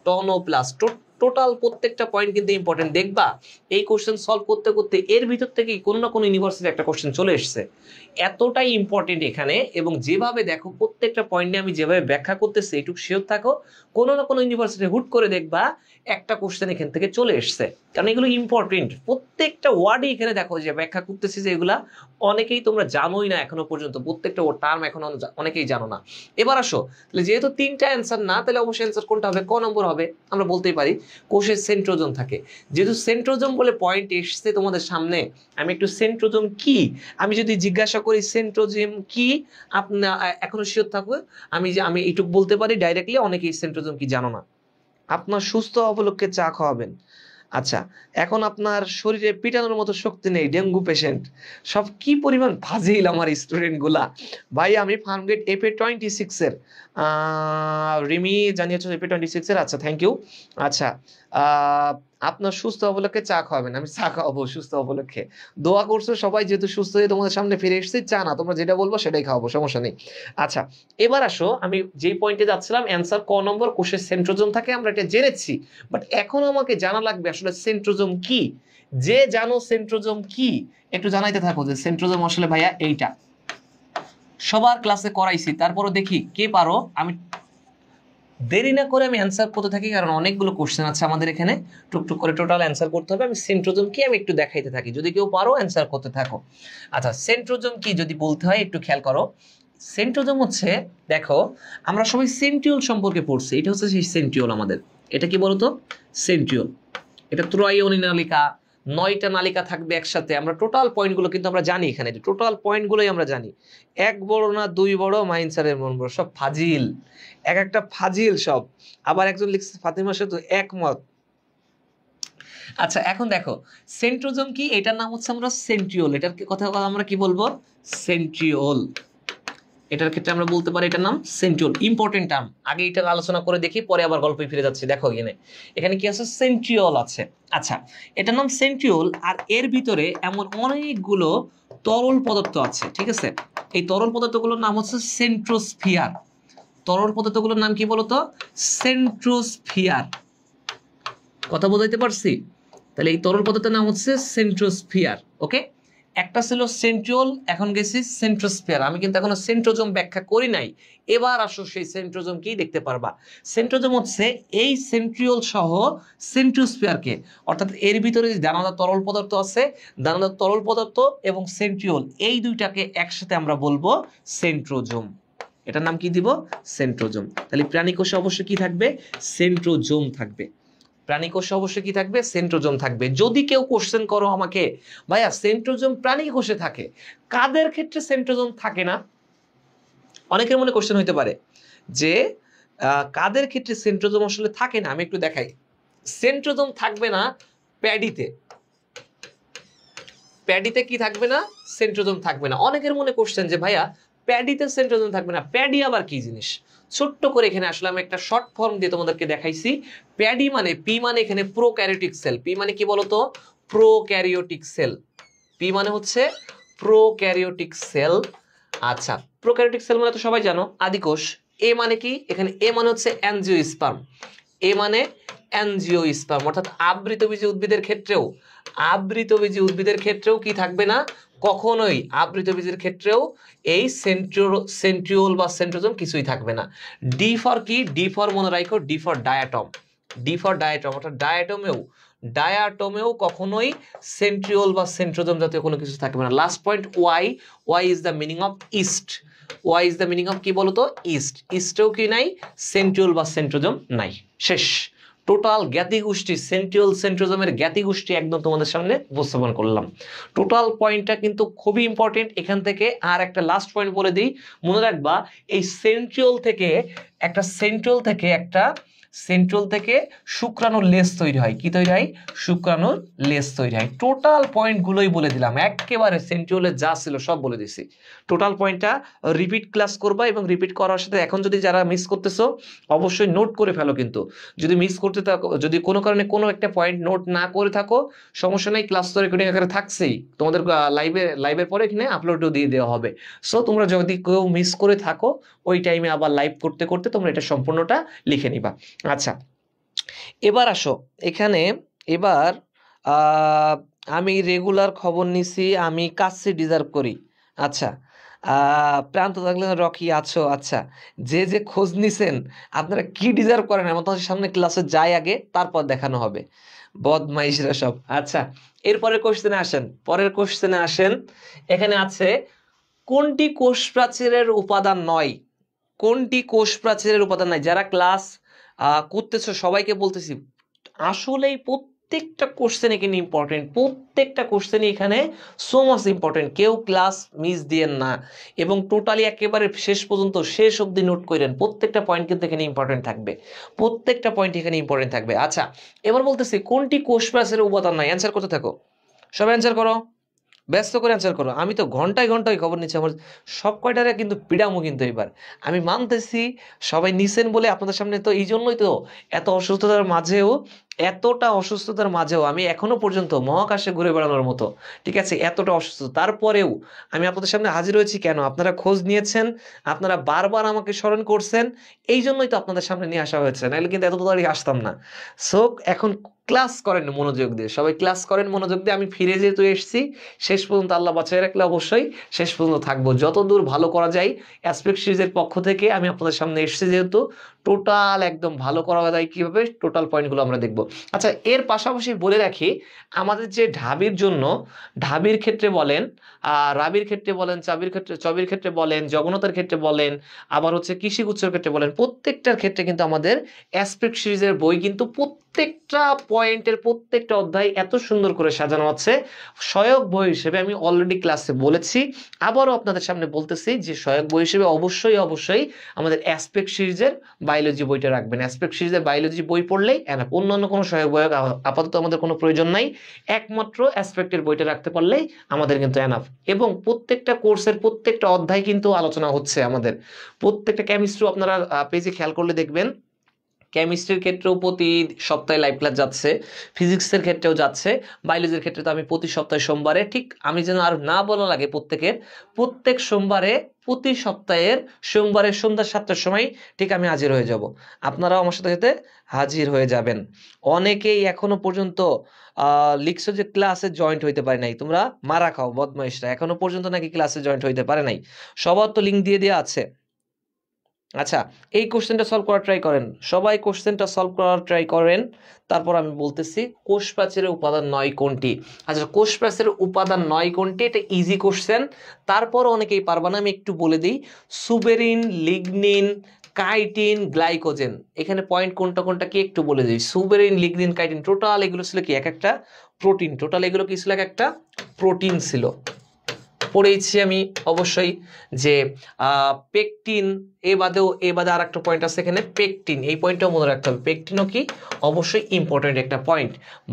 টনোপ্লাস্ট। টোটাল প্রত্যেকটা পয়েন্ট কিন্তু ইম্পর্টেন্ট। দেখবা এই কোশ্চেন সলভ করতে করতে এর ভিতর থেকে কোনো না কোনো ইউনিভার্সিটি একটা কোশ্চেন চলে এসছে, এতটাই ইম্পর্টেন্ট এখানে। এবং যেভাবে দেখো প্রত্যেকটা পয়েন্টে আমি যেভাবে ব্যাখ্যা করতেছি, একটু শিওর থাকো কোনো না কোনো ইউনিভার্সিটি হুট করে দেখবা একটা কোশ্চেন এখান থেকে চলে এসছে, কারণ এগুলো ইম্পর্টেন্ট। প্রত্যেকটা ওয়ার্ডই এখানে দেখো যে ব্যাখ্যা করতেছি, যে এগুলা অনেকেই তোমরা জানোই না এখনো পর্যন্ত, প্রত্যেকটা টার্ম এখন অনেকেই জানো না। এবার আসো, তাহলে যেহেতু তিনটা অ্যান্সার না, তাহলে অবশ্যই অ্যান্সার কোনটা হবে? ক নম্বর হবে। আমরা বলতেই পারি কোষের সেন্ট্রোজোম থাকে। যেহেতু সেন্ট্রোজোম বলে পয়েন্ট এসছে তোমাদের সামনে, আমি একটু সেন্ট্রোজোম কি, আমি যদি জিজ্ঞাসা করি সেন্ট্রোজোম কি, আপনার এখনো শিওর থাকবে আমি এইটুকু বলতে পারি ডাইরেক্টলি, অনেকেই সেন্ট্রোজোম কি জানো না। আপনার সুস্থ অবলক্ষে চা খাওয়াবেন। আচ্ছা, এখন আপনার শরীরে পিটানোর মতো শক্তি নেই, ডেঙ্গু পেশেন্ট। সব কি পরিমাণ ফাজিল আমার স্টুডেন্ট গুলা। ভাই আমি ফার্মগেট FA26 এর রিমি জানিয়েছো FA26 এর। আচ্ছা, থ্যাংক ইউ। আচ্ছা, আপনার সুস্থ অবলক্ষে চা খাওয়াবেন। আমি চা খাওয়াবো সুস্থ অবলক্ষে। দোয়া করছো সবাই, যেহেতু সুস্থ হয়ে তোমাদের সামনে ফিরে এসেছি, চা না, তোমরা যেটা বলবো সেটাই খাওয়াবো, সমস্যা নেই। আচ্ছা, এবার আসো, আমি যেই পয়েন্টে যাচ্ছিলাম, অ্যান্সার ক নম্বর, কোষের সেন্ট্রোজোম থাকে, আমরা এটা জেনেছি। বাট এখন আমাকে জানা লাগবে আসলে সেন্ট্রোজোম কি। যে জানো সেন্ট্রোজোম কি, একটু জানাইতে থাকো যে সেন্ট্রোজোম আসলে ভাইয়া এইটা। সবার ক্লাসে করাইছি, তারপরে দেখি কে পারো। আমি দেরি না করে আমি অ্যান্সার করতে থাকি, কারণ অনেকগুলো কোশ্চেন আছে আমাদের এখানে, টুকটুক করে টোটাল অ্যান্সার করতে হবে। আমি সেন্ট্রোজোম কি আমি একটু দেখাইতে থাকি, যদি কেউ পারো অ্যান্সার করতে থাকো। আচ্ছা, সেন্ট্রোজোম কি যদি বলতে হয় একটু খেয়াল করো। সেন্ট্রোজোম হচ্ছে, দেখো আমরা সবাই সেন্ট্রিওল সম্পর্কে পড়ছি, এটা হচ্ছে সেই সেন্ট্রিওল আমাদের। এটা কি বলতো? সেন্ট্রিওল। এটা ত্রয়োনি নালিকা, 9টা নালিকা থাকবে একসাথে। আমরা টোটাল পয়েন্টগুলো কিন্তু আমরা জানি, এখানে টোটাল পয়েন্টগুলোই আমরা জানি। এক বড় না দুই বড়, মাইন স্যারের মন বড়, সব ফাজিল, এক একটা ফাজিল সব। আবার একজন লিখছে ফাতিমার সাথে একমত। আচ্ছা, এখন দেখো সেন্ট্রোজোম কি, এটার নাম হচ্ছে আমরা সেন্ট্রিওল। এটার কথা আমরা কি বলবো? সেন্ট্রিওল। এটার ক্ষেত্রে আমরা বলতে পারি এটার নাম সেন্ট্রিওল। ইম্পর্টেন্ট টার্ম, আগে এটা আলোচনা করে দেখি, পরে আবার গল্পে ফিরে যাচ্ছি। দেখো এখানে কি আছে? সেন্ট্রিওল আছে। আচ্ছা, এটার নাম সেন্ট্রিওল, আর এর ভিতরে এমন অনেকগুলো তরল পদার্থ আছে, ঠিক আছে? এই তরল পদার্থগুলোর নাম হচ্ছে সেন্ট্রোস্ফিয়ার। তরল পদার্থগুলোর নাম কি বলতো? সেন্ট্রোস্ফিয়ার। কথা বোঝাইতে পারছি? তাহলে এই তরল পদার্থের নাম হচ্ছে সেন্ট্রোস্ফিয়ার। ওকে, একটা ছিল সেন্ট্রিওল, এখন গেছি সেন্ট্রোস্ফিয়ার। আমি কিন্তু এখনো সেন্ট্রোজোম ব্যাখ্যা করি নাই। এবার আসো সেই সেন্ট্রোজোম কি দেখতে পারবা। সেন্ট্রোজোম হচ্ছে এই সেন্ট্রিওল সহ সেন্ট্রোস্ফিয়ারকে, অর্থাৎ এর ভিতরে যে দানাদার তরল পদার্থ আছে, দানাদার তরল পদার্থ এবং সেন্ট্রিওল, এই দুইটাকে একসাথে আমরা বলবো সেন্ট্রোজোম। এটার নাম কি দিব? সেন্ট্রোজোম। তাহলে প্রাণী কোষে অবশ্যই কি থাকবে? সেন্ট্রোজোম থাকবে। প্রাণী কোষে অবশ্যই কি থাকবে? সেন্ট্রোজোম থাকবে। যদি কেউ কোশ্চেন করো আমাকে, ভাইয়া সেন্ট্রোজোম প্রাণী কোষে থাকে, কাদের ক্ষেত্রে সেন্ট্রোজোম থাকে না? অনেকের মনে কোশ্চেন হইতে পারে যে কাদের ক্ষেত্রে সেন্ট্রোজোম আসলে থাকে না। আমি একটু দেখাই। সেন্ট্রোজোম থাকবে না প্যাডিতে। প্যাডিতে কি থাকবে না? সেন্ট্রোজোম থাকবে না। অনেকের মনে কোশ্চেন যে ভাইয়া প্যাডিতে সেন্ট্রোজোম থাকবে না, প্যাডি আবার কি জিনিস? ছোট্ট করে এখানে আসলে আমি একটা শর্ট ফর্ম দিয়ে তোমাদেরকে দেখাইছি। প্যাডি মানে, পি মানে এখানে প্রোক্যারিওটিক সেল। পি মানে কি বলতো? Prokaryotic sell. পি মানে হচ্ছে প্রোক্যারিওটিক সেল। আচ্ছা, প্রোক্যারিওটিক সেল মানে তো সবাই জানো আদিকোষ। এ মানে কি? এখানে এ মানে হচ্ছে অ্যানজিওস্পার্ম। এ মানে অ্যানজিওস্পার্ম, অর্থাৎ আবৃতবীজী উদ্ভিদের ক্ষেত্রেও, আবৃতবীজী উদ্ভিদের ক্ষেত্রেও কি থাকবে না? কখনোই আবৃতবীজের ক্ষেত্রেও এই সেন্ট্রিওল বা সেন্ট্রোজোম কিছুই থাকবে না। ডি ফর কি? ডি ফর মনে রাখো, D for diatom. D for diatom, অর্থাৎ ডায়াটমেও কখনোই সেন্ট্রিওল বা সেন্ট্রোজোম জাতীয় কোনো কিছু থাকবে না। Last point Y. Y is the meaning of yeast. Y is the meaning of কি বলতো? ইস্ট। ইস্টেও কি নাই? সেন্ট্রিওল বা সেন্ট্রোজোম নাই। শেষ। টোটাল জ্ঞাতি গোষ্ঠী, সেন্ট্রিওল সেন্ট্রোজোমের জ্ঞাতি গোষ্ঠী একদম তোমাদের সামনে উপস্থাপন করলাম। টোটাল পয়েন্টটা কিন্তু খুবই ইম্পর্টেন্ট। এখান থেকে আর একটা লাস্ট পয়েন্ট বলে দিই, মনে রাখবা এই সেন্ট্রিওল থেকে একটা সেন্ট্রোল থেকে শুক্রাণুর লেজ তৈরি হয়। কি তৈরি হয়? শুক্রাণুর লেজ তৈরি হয়। টোটাল পয়েন্টগুলোই বলে দিলাম, একেবারে সেন্ট্রিওলে যা ছিল সব বলে দিছি। টোটাল পয়েন্টটা রিপিট ক্লাস করবা, এবং রিপিট করার সাথে এখন যদি যারা মিস করতেছো অবশ্যই নোট করে ফেলো। কিন্তু যদি মিস করতে থাকো, যদি কোনো কারণে কোনো একটা পয়েন্ট নোট না করে থাকো, সমস্যা নেই, ক্লাস তো রেকর্ডিং আকারে থাকছেই, তোমাদের লাইভের পরে এখানে আপলোডও দিয়ে দেওয়া হবে। সো তোমরা যদি কেউ মিস করে থাকো, ওই টাইমে আবার লাইভ করতে করতে তোমরা এটা সম্পূর্ণটা লিখে নিবা। আচ্ছা, এবার আসো এখানে। এবার আমি রেগুলার খবর নিছি, আমি কাছে ডিজার্ভ করি। আচ্ছা, প্রান্ত থাকলে রকি আছো। আচ্ছা, যে যে খোঁজ নিছেন আপনারা কি ডিজার্ভ করেন আমাদের সামনে ক্লাসে যাই আগে, তারপর দেখানো হবে। বদমাইশরা সব। আচ্ছা, এরপরের কোশ্চেনে আসেন। পরের কোশ্চেনে আসেন। এখানে আছে কোনটি কোষ প্রাচীরের উপাদান নয়? কোনটি কোষ প্রাচীরের উপাদান নয়? যারা ক্লাস করতেছো সবাইকে বলতেছি, আসলেই প্রত্যেকটা কোশ্চেন এখানে ইম্পর্টেন্ট, প্রত্যেকটা কোশ্চেন এখানে সো মাচ ইম্পর্টেন্ট। কেউ ক্লাস মিস দিয়েন না, এবং টোটালি একেবারে শেষ পর্যন্ত, শেষ অবধি নোট করেন। প্রত্যেকটা পয়েন্ট কিন্তু এখানে ইম্পর্টেন্ট থাকবে, প্রত্যেকটা পয়েন্ট এখানে ইম্পর্টেন্ট থাকবে। আচ্ছা, এবার বলতেছি কোনটি কোষ প্রাচীরের উপাদান নয়? অ্যান্সার করতে থাকো, সবাই অ্যান্সার করো, ব্যস্ত করে অ্যান্সার করো। আমি তো ঘন্টায় ঘন্টায় খবর নিচ্ছি, আমার সব কয়টারে কিন্তু পিড়ামো। কিন্তু এবার আমি মানতেছি সবাই নিছেন বলে আপনাদের সামনে, তো এই জন্যই তো এত অসুস্থতার মাঝেও, এতটা অসুস্থতার মাঝেও আমি এখনো পর্যন্ত মহাকাশে ঘুরে বেড়ানোর মতো, ঠিক আছে, এতটা অসুস্থ, তারপরেও আমি আপনাদের সামনে হাজির হয়েছি। কেন? আপনারা খোঁজ নিয়েছেন, আপনারা বারবার আমাকে স্মরণ করছেন, এই জন্যই তো আপনাদের সামনে নিয়ে আসা হয়েছে, নাহলে কিন্তু এত তাড়াতাড়ি আসতাম না। সো এখন ক্লাস করেন মনোযোগ দিয়ে, সবাই ক্লাস করেন মনোযোগ দিয়ে। আমি ফিরে যেহেতু এসেছি, শেষ পর্যন্ত আল্লাহ বাঁচাই রাখলে অবশ্যই শেষ পর্যন্ত থাকবো, যতদূর ভালো করা যায়। অ্যাসপেক্ট সিরিজের পক্ষ থেকে আমি আপনাদের সামনে এসেছি, যেহেতু টোটাল একদম ভালো করা যায় কীভাবে, টোটাল পয়েন্টগুলো আমরা দেখব। আচ্ছা, এর পাশাপাশি বলে রাখি, আমাদের যে ঢাবির জন্য, ঢাবির ক্ষেত্রে বলেন, রাবির ক্ষেত্রে বলেন, চবির ক্ষেত্রে বলেন, জগন্নাথের ক্ষেত্রে বলেন, আবার হচ্ছে কৃষিগুচ্ছর ক্ষেত্রে বলেন, প্রত্যেকটার ক্ষেত্রে কিন্তু আমাদের অ্যাসপেক্ট সিরিজের বই কিন্তু প্রত্যেকটা পয়েন্টের, প্রত্যেকটা অধ্যায় এত সুন্দর করে সাজানো আছে। সহায়ক বই হিসেবে আমি অলরেডি ক্লাসে বলেছি, আবারও আপনাদের সামনে বলতেছি যে সহায়ক বই হিসেবে অবশ্যই অবশ্যই আমাদের অ্যাসপেক্ট সিরিজের বায়োলজি বইটা রাখবেন। অ্যাসপেক্ট সিরিজের বায়োলজি বই পড়লেই এনাফ, অন্যান্য কোনো সহায়ক বই আপাতত আমাদের কোনো প্রয়োজন নাই, একমাত্র অ্যাসপেক্টের বইটা রাখতে পারলেই আমাদের কিন্তু এনাফ। এবং প্রত্যেকটা কোর্সের প্রত্যেকটা অধ্যায় কিন্তু আলোচনা হচ্ছে আমাদের, প্রত্যেকটা কেমিস্ট্রি আপনারা পেজে খেয়াল করলে দেখবেন, কেমিস্ট্রির ক্ষেত্রেও প্রতি সপ্তাহে লাইভ ক্লাস যাচ্ছে, ফিজিক্সের ক্ষেত্রেও যাচ্ছে, বায়োলজির ক্ষেত্রে তো আমি প্রতি সপ্তাহে সোমবারে, ঠিক আমি যেন আর না বলা লাগে, প্রত্যেক সোমবারে, প্রতি সপ্তাহের সোমবারের সন্ধ্যা 7টার সময় ঠিক আমি হাজির হয়ে যাব। আপনারাও আমার সাথে সাথে হাজির হয়ে যাবেন। অনেকেই এখনো পর্যন্ত লিখছো যে ক্লাসে জয়েন্ট হইতে পারে নাই, তোমরা মারা খাও বদমাইশরা, এখনো পর্যন্ত নাকি ক্লাসে জয়েন্ট হইতে পারে নাই। সবার তো লিঙ্ক দিয়ে দেওয়া আছে। আচ্ছা, এই কোশ্চেনটা সলভ করার ট্রাই করেন, সবাই কোশ্চেনটা সলভ করার ট্রাই করেন। তারপর আমি বলতেছি কোষ প্রাচীরের উপাদান 9 কোনটি। আচ্ছা, কোষ প্রাচীরের উপাদান 9 কোনটি, এটা ইজি কোশ্চেন, তারপর অনেকেই পারবা না, আমি একটু বলে দিই। Suberin, lignin, chitin, glycogen. এখানে পয়েন্ট কোনটা কোনটা কি একটু বলে দিই। সুবেরিন, লিগনিন, কাইটিন, টোটাল এগুলো ছিল কি এক একটা প্রোটিন, টোটাল এগুলো কি ছিল এক একটা প্রোটিন ছিল। পড়েছি আমি অবশ্যই যে পেকটিন, এ বাদে আর একটা পয়েন্ট আছে এখানে পেকটিন, এই পয়েন্টটাও মনে রাখতে হবে, পেকটিনও কি অবশ্যই ইম্পর্টেন্ট একটা পয়েন্ট।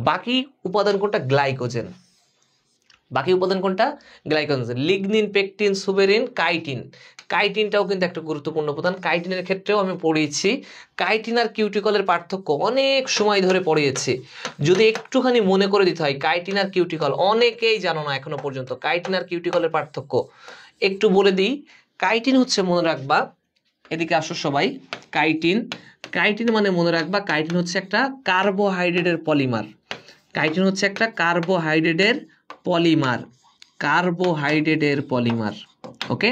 বাকি উপাদান কোনটা? গ্লাইকোজেন। বাকি উপাদান কোনটা? Glycogen. Lignin, pectin, suberin, chitin. কাইটিনটাও কিন্তু একটা গুরুত্বপূর্ণ উপাদান। কাইটিনের ক্ষেত্রেও আমি পড়িয়েছি, কাইটিন আর কিউটিকলের পার্থক্য অনেক সময় ধরে পড়িয়েছি। যদি একটুখানি মনে করে দিতে হয়, কাইটিন আর কিউটিকল অনেকেই জানো না এখনো পর্যন্ত, কাইটিন আর কিউটিকলের পার্থক্য একটু বলে দিই। কাইটিন হচ্ছে, মনে রাখবা, এদিকে আসো সবাই, কাইটিন মানে মনে রাখবা, কাইটিন হচ্ছে একটা কার্বোহাইড্রেটের পলিমার। কাইটিন হচ্ছে একটা কার্বোহাইড্রেটের পলিমার, ওকে।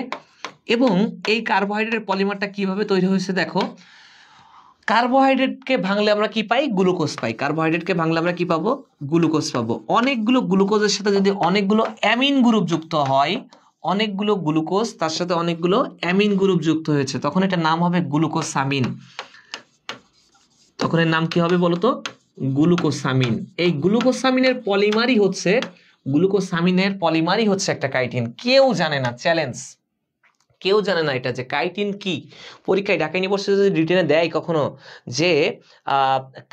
এবং এই কার্বোহাইড্রেটের পলিমারটা কিভাবে তৈরি হয়েছে দেখো, কার্বোহাইড্রেটকে ভাঙলে আমরা কি পাই? গ্লুকোজ পাই। কার্বোহাইড্রেটকে ভাঙলে আমরা কি পাবো? গ্লুকোজ পাবো। অনেকগুলো গ্লুকোজের সাথে যদি অনেকগুলো অ্যামিন গ্রুপ যুক্ত হয়, অনেকগুলো গ্লুকোজ তার সাথে অনেকগুলো অ্যামিন গ্রুপ যুক্ত হয়েছে, তখন এটা নাম হবে গ্লুকোসামিন। তখন এর নাম কি হবে বলতো? গ্লুকোসামিন। এই গ্লুকোসামিনের পলিমারই হচ্ছে একটা কাইটিন। কেউ জানে না, চ্যালেঞ্জ, কেউ জানে না এটা যে কাইটিন কি। পরীক্ষায় ঢাকা ইউনিভার্সিটি যদি রিটেনে দেয় কখনো যে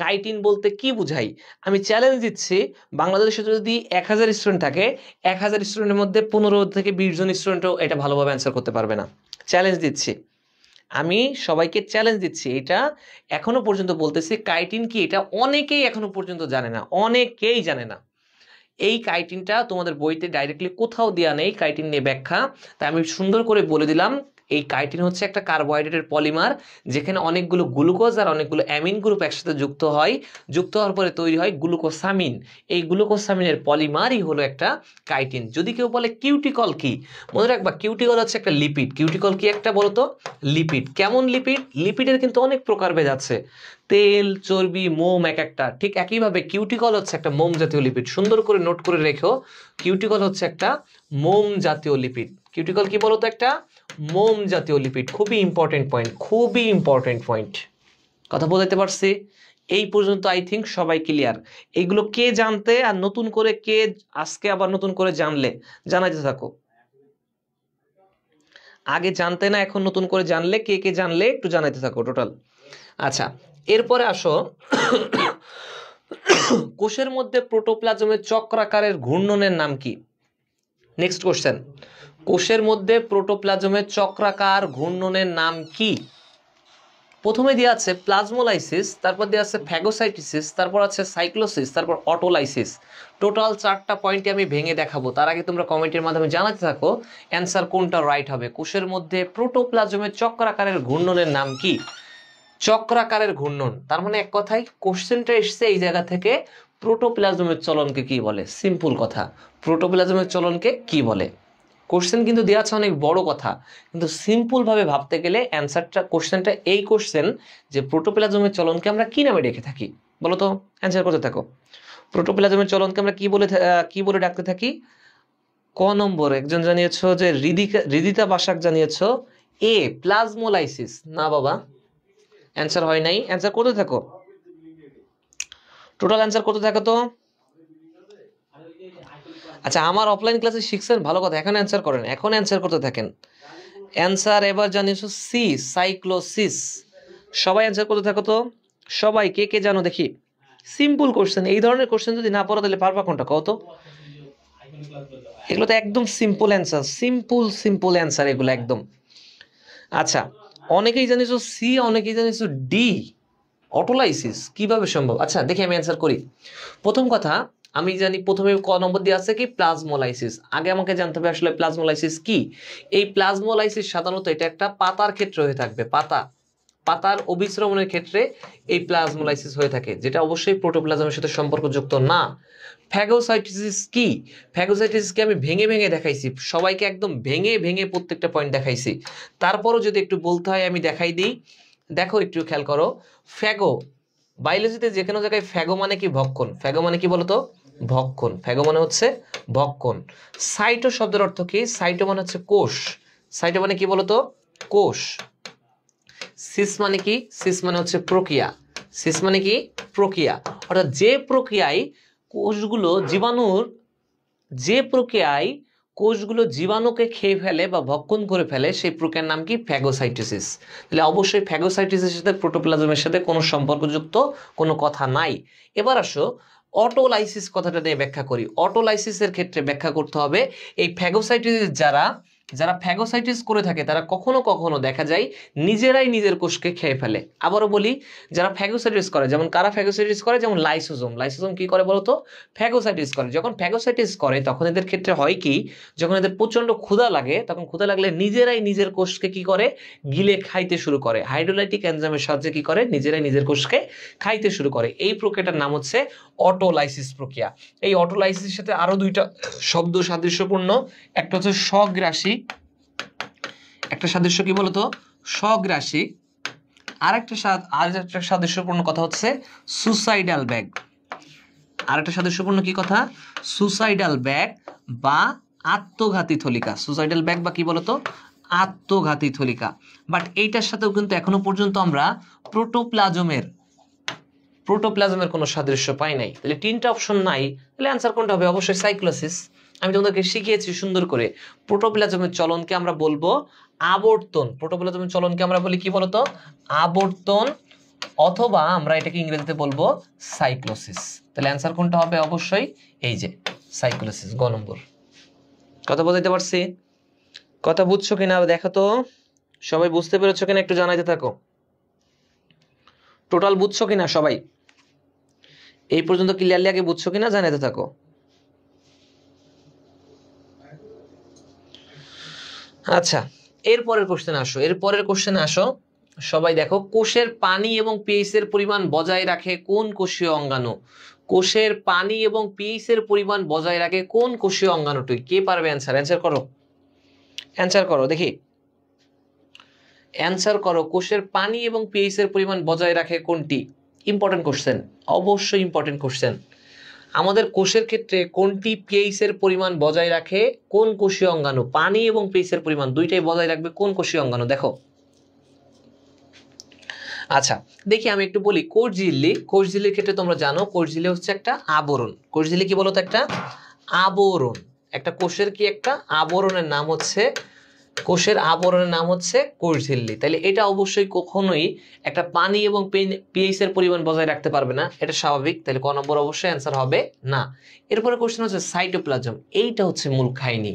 কাইটিন বলতে কি বুঝাই, আমি চ্যালেঞ্জ দিচ্ছি বাংলাদেশে যদি 1000 স্টুডেন্ট থাকে 1000 স্টুডেন্টের মধ্যে 15 থেকে 20 জন স্টুডেন্টও এটা ভালোভাবে অ্যান্সার করতে পারবে না। চ্যালেঞ্জ দিচ্ছি, আমি সবাইকে চ্যালেঞ্জ দিচ্ছি। এটা এখনো পর্যন্ত বলতেছি কাইটিন কি এটা অনেকেই এখনো পর্যন্ত জানে না, অনেকেই জানে না। এই কাইটিনটা তোমাদের বইতে ডাইরেক্টলি কোথাও দেওয়া নেই কাইটিন নিয়ে ব্যাখ্যা, তাই আমি সুন্দর করে বলে দিলাম। এই কাইটিন হচ্ছে একটা কার্বোহাইড্রেটের পলিমার, যেখানে অনেকগুলো গ্লুকোজ আর অনেকগুলো অ্যামিন গ্রুপ একসাথে যুক্ত হয়, যুক্ত হওয়ার পরে তৈরি হয় গ্লুকোসামিন। এই গ্লুকোসামিনের পলিমারই হলো একটা কাইটিন। যদি কেউ বলে কিউটিকল কি, মনে রাখবা কিউটিকল হচ্ছে একটা লিপিড। কিউটিকল কি একটা বলো তো? লিপিড। কেমন লিপিড? লিপিডের কিন্তু অনেক প্রকারভেদ আছে, তেল, চর্বি, মোম এক একটা। ঠিক একইভাবে কিউটিকল হচ্ছে একটা মোম জাতীয় লিপিড। সুন্দর করে নোট করে রেখো, কিউটিকল হচ্ছে একটা মোম জাতীয় লিপিড। কিউটিকল কি বলতো? একটা মোম জাতীয় লিপিড। খুবই ইম্পর্টেন্ট পয়েন্ট, খুবই ইম্পর্টেন্ট পয়েন্ট। কথা বলতে পারছি? এই পর্যন্ত আই থিঙ্ক সবাই ক্লিয়ার। এইগুলো কে জানতে আর নতুন করে কে আজকে আবার নতুন করে জানলে জানাইতে থাকো। আগে জানতে না, এখন নতুন করে জানলে, কে কে জানলে একটু জানাইতে থাকো টোটাল। আচ্ছা, এরপরে আসো কোষের মধ্যে প্রোটোপ্লাজমের চক্রাকারের ঘূর্ণনের নাম কি? নেক্সট কোশ্চেন, কোষের মধ্যে প্রোটোপ্লাজমের চক্রাকার ঘূর্ণনের নাম কি? প্রথমে দেওয়া আছে প্লাজমোলাইসিস, তারপর দেওয়া আছে ফ্যাগোসাইটোসিস, তারপর আছে সাইক্লোসিস, তারপর অটোলাইসিস। টোটাল 4টা পয়েন্টে আমি ভেঙে দেখাবো, তার আগে তোমরা কমেন্টের মাধ্যমে জানাতে থাকো অ্যান্সার কোনটা রাইট হবে। কোষের মধ্যে প্রোটোপ্লাজমের চক্রাকারের ঘূর্ণনের নাম কি? চক্রাকারের ঘূর্ণন, তার মানে এক কথায় কোশ্চেনটা এসছে এই জায়গা থেকে, প্রোটোপ্লাজমের চলনকে কি বলে? সিম্পল কথা, প্রোটোপ্লাজমের চলনকে কি বলে? কোশ্চেন কিন্তু দেওয়া আছে অনেক বড় কথা, কিন্তু সিম্পল ভাবে ভাবতে গেলে অ্যান্সারটা, কোশ্চেনটা এই কোশ্চেন যে প্রোটোপ্লাজমের চলনকে আমরা কি নামে ডেকে থাকি বলো তো? অ্যান্সার করতে থাকো। প্রোটোপ্লাজমের চলনকে আমরা কি বলে ডাকতে থাকি? ক নম্বর একজন জানিয়েছো যে হৃদিতা বাসাক জানিয়েছো এ প্লাজমোলাইসিস। না বাবা, অ্যান্সার হয় নাই। অ্যান্সার করতে থাকো, টোটাল অ্যান্সার করতে থাকো তো। আচ্ছা, আমার অফলাইন ক্লাসে শিখছেন, ভালো কথা, এখন অ্যান্সার করেন, এখন অ্যান্সার করতে থাকেন। অ্যান্সার এবার জানিয়েছো সি, সাইক্লোসিস। সবাই অ্যান্সার করতে থাকো তো, সবাই কে কে জানো দেখি। সিম্পল কোশ্চেন, এই ধরনের কোশ্চেন যদি না পড়ো তাহলে পারবা কোনটা কত? এগুলো তো একদম সিম্পল অ্যান্সার, সিম্পল অ্যান্সার এগুলো একদম। আচ্ছা, অনেকেই জানিয়েছো সি, অনেকেই জানিয়েছো ডি, অটোলাইসিস। কিভাবে সম্ভব? আচ্ছা দেখি আমি অ্যান্সার করি। প্রথম কথা, আমি জানি প্রথমে ক নম্বর দিয়ে আছে কি? প্লাজমোলাইসিস। আগে আমাকে জানতে হবে আসলে প্লাজমোলাইসিস কি। এই প্লাজমোলাইসিস সাধারণত এটা একটা পাতার ক্ষেত্রে হয়ে থাকবে, পাতার অভিস্রবণের ক্ষেত্রে এই প্লাজমোলাইসিস হয়ে থাকে, যেটা অবশ্যই প্রোটোপ্লাজমের সাথে সম্পর্কযুক্ত না। ফ্যাগোসাইটোসিস কি? ফ্যাগোসাইটোসিসকে আমি ভেঙে ভেঙে দেখাইছি, সবাইকে একদম ভেঙে ভেঙে প্রত্যেকটা পয়েন্ট দেখাইছি। তারপরও যদি একটু বলতে হয় আমি দেখাই দিই। দেখো একটু খেয়াল করো, ফ্যাগো, বায়োলজিতে যে কোনো জায়গায় ফ্যাগো মানে কি? ভক্ষণ। ফ্যাগো মানে কি বলতো? ভক্ষণ। ফ্যাগো মানে হচ্ছে ভক্ষণ। সাইটো শব্দের অর্থ কি? সাইটো মানে হচ্ছে কোষ। সাইটো মানে কি বলতো? কোষ। সিস মানে কি? সিস মানে হচ্ছে প্রক্রিয়া। সিস মানে কি? প্রক্রিয়া। অর্থাৎ যে প্রক্রিয়ায় কোষগুলো জীবাণুকে খেয়ে ফেলে বা ভক্ষণ করে ফেলে, সেই প্রক্রিয়ার নাম কি? ফ্যাগোসাইটোসিস। তাহলে অবশ্যই ফ্যাগোসাইটোসিসের সাথে প্রোটোপ্লাজমের সাথে কোনো সম্পর্কযুক্ত কোনো কথা নাই। এবার আসো অটোলাইসিস কথাটা নিয়ে ব্যাখ্যা করি। অটোলাইসিসের ক্ষেত্রে ব্যাখ্যা করতে হবে এই ফ্যাগোসাইটোসিস যারা ফ্যাগোসাইটিস করে থাকে তারা কখনো কখনো দেখা যায় নিজেরাই নিজের কোষকে খেয়ে ফেলে। আবারও বলি, যারা ফ্যাগোসাইটিস করে, যেমন কারা ফ্যাগোসাইটিস করে? যেমন লাইসোজোম কি করে বলতো? ফ্যাগোসাইটিস করে। যখন ফ্যাগোসাইটিস করে তখন এদের ক্ষেত্রে হয় কি, যখন এদের প্রচন্ড ক্ষুধা লাগে, তখন ক্ষুধা লাগলে নিজেরাই নিজের কোষকে কি করে? গিলে খাইতে শুরু করে। হাইড্রোলাইটিক এনজাইমের সাহায্যে কি করে? নিজেরাই নিজের কোষকে খাইতে শুরু করে। এই প্রক্রিয়াটার নাম হচ্ছে অটোলাইসিস প্রক্রিয়া। এই অটোলাইসিসের সাথে আরো দুইটা শব্দ সাদৃশ্যপূর্ণ, একটা হচ্ছে স্বগ্রাসী, একটা সাদৃশ্য কি বলতো? স্বগ্রাসী। আরেকটা সাদৃশ্যপূর্ণ কথা হচ্ছে সুসাইডাল ব্যাগ। আরেকটা সাদৃশ্যপূর্ণ কি কথা? সুসাইডাল ব্যাগ বা আত্মঘাতী থলিকা। সুসাইডাল ব্যাগ বা কি বলতো? আত্মঘাতী থলিকা। বাট এইটার সাথেও কিন্তু এখনো পর্যন্ত আমরা প্রোটোপ্লাজমের কোনো সাদৃশ্য পাই নাই। তাহলে তিনটা অপশন নাই, তাহলে অ্যান্সার কোনটা হবে? অবশ্যই সাইক্লোসিস। আমি তোমাদেরকে শিখিয়েছি সুন্দর করে, প্রোটোপ্লাজমের চলনকে আমরা বলবো আবর্তন, প্রোটোপ্লাজমের চলনকে আমরা বলি কি বলতো? আবর্তন, অথবা আমরা এটাকে ইংরেজিতে বলবো সাইক্লোসিস। তাহলে অ্যান্সার কোনটা হবে? অবশ্যই এই যে সাইক্লোসিস, গ নম্বর। কথা বুঝতে পারছি? কথা বুঝছো কিনা দেখো তো, সবাই বুঝতে পেরেছো কিনা একটু জানাইতে থাকো। টোটাল বুঝছো কিনা সবাই? এই পর্যন্ত ক্লিয়ারলি আগে বুঝছো কিনা জানাইতে থাকো। আচ্ছা, এরপরের কোশ্চেনে আসো। সবাই দেখো, কোষের পানি এবং পিএইচ এর পরিমাণ বজায় রাখে কোন কোষীয় অঙ্গাণু? কোষের পানি এবং পিএইচ এর পরিমাণ বজায় রাখে কোন কোষীয় অঙ্গাণুটি? কে পারবে অ্যান্সার করো, দেখি অ্যান্সার করো। কোষের পানি এবং পিএইচ এর পরিমাণ বজায় রাখে কোনটি? ইম্পর্টেন্ট কোশ্চেন, অবশ্যই ইম্পর্টেন্ট কোশ্চেন। আমাদের কোষের ক্ষেত্রে কোনটি পিএইচ এর পরিমাণ বজায় রাখে? কোন কোষীয় অঙ্গাণু? পানি এবং পিএইচ এর পরিমাণ দুইটাই বজায় রাখবে কোন কোষীয় অঙ্গাণু? দেখো। আচ্ছা দেখি আমি একটু বলি। কোষঝিল্লির ক্ষেত্রে তোমরা জানো কোষঝিল্লি হচ্ছে একটা আবরণ। কোষঝিল্লি কি বলতো? একটা আবরণ। একটা কোষের কি একটা আবরণের নাম হচ্ছে, কোষের আবরণের নাম হচ্ছে কোষঝিল্লি। তাহলে এটা অবশ্যই কখনোই একটা পানি এবং পিএইচ এর পরিমাণ বজায় রাখতে পারবে না, এটা স্বাভাবিক। তাহলে ক নম্বর অবশ্যই অ্যান্সার হবে না। এরপরে কোশ্চেন হচ্ছে সাইটোপ্লাজম। এইটা হচ্ছে মূল কাহিনী।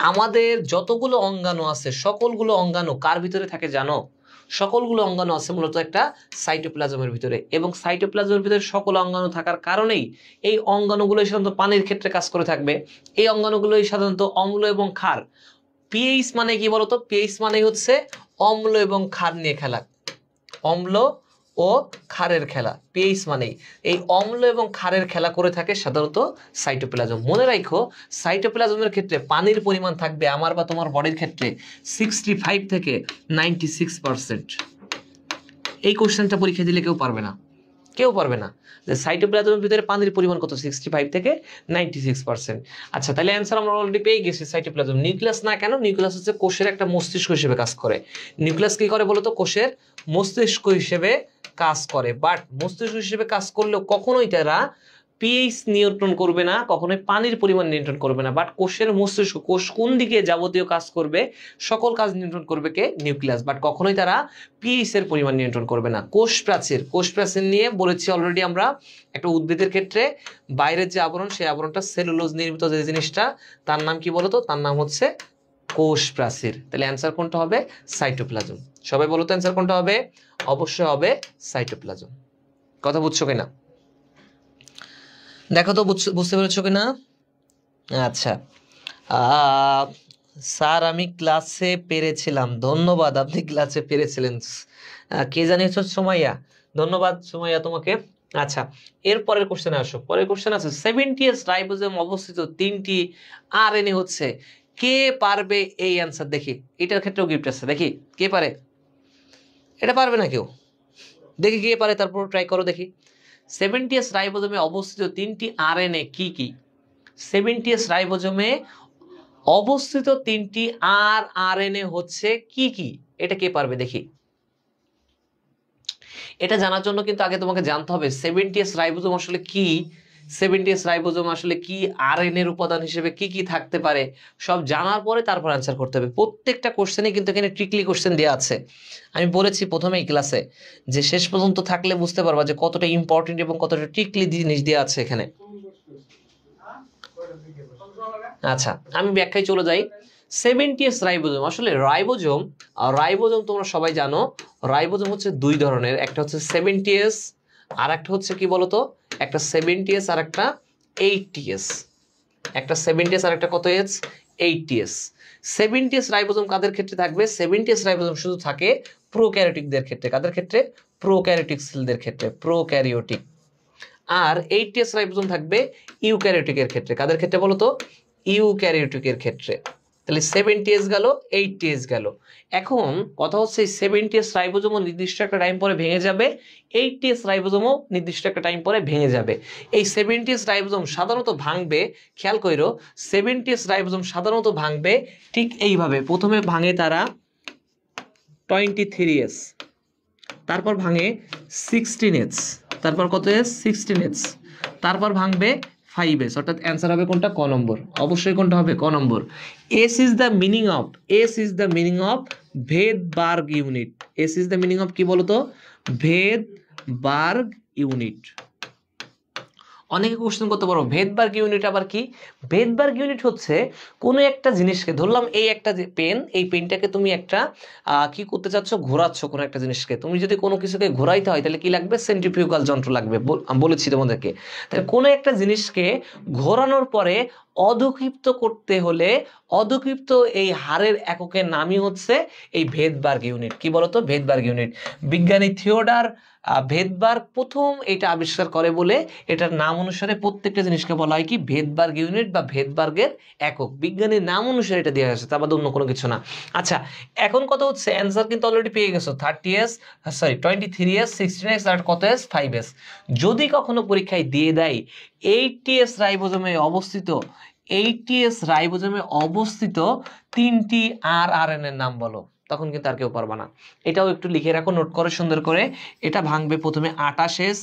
আমাদের যতগুলো অঙ্গাণু আছে সবগুলো অঙ্গাণু কার ভিতরে থাকে জানো? সকলগুলো অঙ্গাণু আছে মূলত একটা সাইটোপ্লাজমের ভিতরে, এবং সাইটোপ্লাজমের ভিতরে সকল অঙ্গাণু থাকার কারণেই এই অঙ্গাণুগুলোই সাধারণত পানির ক্ষেত্রে কাজ করে থাকবে। এই অঙ্গাণুগুলোই সাধারণত অম্ল এবং ক্ষার। পিএইচ মানে কি বলতো? পিএইচ মানে হচ্ছে অম্ল এবং ক্ষার নিয়ে খেলা, অম্ল ও ক্ষারের খেলা। পিএইচ মানেই এই অম্ল এবং ক্ষারের খেলা করে থাকে সাধারণত সাইটোপ্লাজম। মনে রাখো, সাইটোপ্লাজমের ক্ষেত্রে পানির পরিমাণ থাকবে আমার বা তোমার বডির ক্ষেত্রে 65 থেকে 96%। এই কোশ্চেনটা পরীক্ষা দিলে কেউ পারবে না যে সাইটোপ্লাজমের ভিতরে পানির পরিমাণ কত? 65 থেকে 96%। আচ্ছা তাহলে অ্যান্সার আমরা অলরেডি পেয়ে গেছি। সাইটোপ্লাজম। নিউক্লিয়াস না কেন? নিউক্লিয়াস হচ্ছে কোষের একটা মস্তিষ্ক হিসেবে কাজ করে। নিউক্লিয়াস কি করে বলতো? কোষের মস্তিষ্ক হিসেবে কাজ করে। বাট মস্তিষ্ক হিসেবে কাজ করলেও কখনোই তারা পিএইচ নিয়ন্ত্রণ করবে না, কখনোই পানির পরিমাণ নিয়ন্ত্রণ করবে না। বাট কোষের মস্তিষ্ক, কোষ কোন দিকে যাবতীয় কাজ করবে, সকল কাজ নিয়ন্ত্রণ করবে কে? নিউক্লিয়াস। বাট কখনোই তারা পিএইচ এর পরিমাণ নিয়ন্ত্রণ করবে না। কোষ প্রাচীর নিয়ে বলেছি অলরেডি আমরা। একটা উদ্ভিদের ক্ষেত্রে বাইরের যে আবরণ, সেই আবরণটা সেলুলোজ নির্মিত যে জিনিসটা, তার নাম কি বলতো? তার নাম হচ্ছে কোষ প্রাচীর। তাহলে অ্যান্সার কোনটা হবে? সাইটোপ্লাজম। সবাই বলো তো অ্যান্সার কোনটা হবে? অবশ্যই হবে সাইটোপ্লাজম। কথা বুঝছো কিনা দেখো তো, বুঝতে পেরেছো কিনা? আচ্ছা স্যার আমি ক্লাসে পেরেছিলাম। ধন্যবাদ, আপনি ক্লাসে পেরেছিলেন। কে জানিয়েছ? সুমাইয়া। ধন্যবাদ সুমাইয়া তোমাকে। আচ্ছা এরপরের কোশ্চেনে আসো। পরের কোশ্চেন আছে 70S রাইবোজোম অবস্থিত 3টি আরএনএ হচ্ছে। কে পারবে এই অ্যান্সার? দেখি এটার ক্ষেত্রেও গিফট আছে, দেখি কে পারে। এটা পারবে না কেউ? দেখি কে পারে, তারপর ট্রাই করো দেখি। 70S রাইবোজোমে অবস্থিত 3টি আরএনএ কি কি? 70S রাইবোজোমে অবস্থিত 3টি আরএনএ হচ্ছে কি কি? এটা কে পারবে দেখি। এটা জানার জন্য কিন্তু আগে তোমাকে জানতে হবে 70S রাইবোজোম আসলে কি, 70S রাইবোজোম আসলে কি, আরএনএ এর উপাদান হিসেবে কি কি থাকতে পারে, সব জানার পরে তারপর অ্যান্সার করতে হবে। প্রত্যেকটা কোশ্চেনে কিন্তু এখানে ট্রিকলি কোশ্চেন দেওয়া আছে। আমি বলেছি প্রথমেই ক্লাসে যে শেষ পর্যন্ত থাকলে বুঝতে পারবা যে কতটা ইম্পর্টেন্ট এবং কতটা ট্রিকলি জিনিস দেওয়া আছে এখানে। আচ্ছা আমি ব্যাখ্যায় চলে যাই। 70S রাইবোজোম, আসলে রাইবোজোম তোমরা সবাই জানো রাইবোজোম হচ্ছে দুই ধরনের। একটা হচ্ছে 70S আর একটা হচ্ছে কি বলতো? একটা 70S আর একটা 80S। একটা 70S আর একটা কত এস? 80S। 70S রাইবোজোম কাদের ক্ষেত্রে থাকবে? 70S রাইবোজোম শুধু থাকে প্রোক্যারিওটিকদের ক্ষেত্রে। কাদের ক্ষেত্রে? প্রোক্যারিওটিক সেলদের ক্ষেত্রে, প্রোক্যারিওটিক। আর 80S রাইবোজোম থাকবে ইউক্যারিওটিকের ক্ষেত্রে। কাদের ক্ষেত্রে বলো তো? ইউক্যারিওটিকের ক্ষেত্রে। তাহলে 70S গেল, 80S গেল। এখন কথা হচ্ছে 70S রাইবোজোমও নির্দিষ্ট একটা টাইম পরে ভেঙে যাবে, 80S রাইবোজোমও নির্দিষ্ট একটা টাইম পরে ভেঙে যাবে। এই 70S রাইবোজোম সাধারণত ভাঙবে, খেয়াল কইরো, 70S রাইবোজোম সাধারণত ভাঙবে ঠিক এইভাবে। প্রথমে ভাঙে তারা 23S, তারপর ভাঙে 16H, তারপর কত এস? 16H, তারপর ভাঙবে 5s, অর্থাৎ অ্যান্সার হবে কোনটা? ক নম্বর। অবশ্যই কোনটা হবে? ক নম্বর। S is the meaning of Svedberg unit. S is the meaning of কি বলতো? ভেদবার্গ ইউনিট। অনেকে কোশ্চেন করতে পারো ভেদবার্গ ইউনিট আবার কি? ভেদবার্গ ইউনিট হচ্ছে কোনো একটা জিনিসকে, ধরলাম এই একটা পেন, এই পেনটাকে তুমি একটা কি করতে চাচ্ছ? ঘোরাচ্ছ কোনো একটা জিনিসকে। তুমি যদি কোনো কিছুকে ঘোরাইতে হয় তাহলে কি লাগবে? সেন্ট্রিফিউগাল যন্ত্র লাগবে, বলেছি তোমাদেরকে। তাহলে কোনো একটা জিনিসকে ঘোরানোর পরে অধক্ষিপ্ত করতে হলে অধক্ষিপ্ত এই হারের এককের নামই হচ্ছে এই ভেদবার্গ ইউনিট। কি বলতো? ভেদবার্গ ইউনিট। বিজ্ঞানী থিওডর ভেদবার্গ প্রথম এটা আবিষ্কার করে বলে এটার নাম অনুসারে প্রত্যেকটা জিনিসকে বলা হয় কি? ভেদবার্গ ইউনিট বা ভেদবার্গের একক। বিজ্ঞানীর নাম অনুসারে এটা দেওয়া হয়েছে, তা বাদে অন্য কোনো কিছু না। আচ্ছা, এখন কত হচ্ছে? অ্যান্সার কিন্তু অলরেডি পেয়ে গেছো 23s, 16s, আর কত এস? 5s। যদি কখনো পরীক্ষায় দিয়ে দেয় 80s রাইবোজোমে অবস্থিত 3টি RNA এর নাম বলো, তখন কিন্তু আর কেউ পারবা না। এটাও একটু লিখে রাখো, নোট করো সুন্দর করে। এটা ভাঙবে প্রথমে 28s,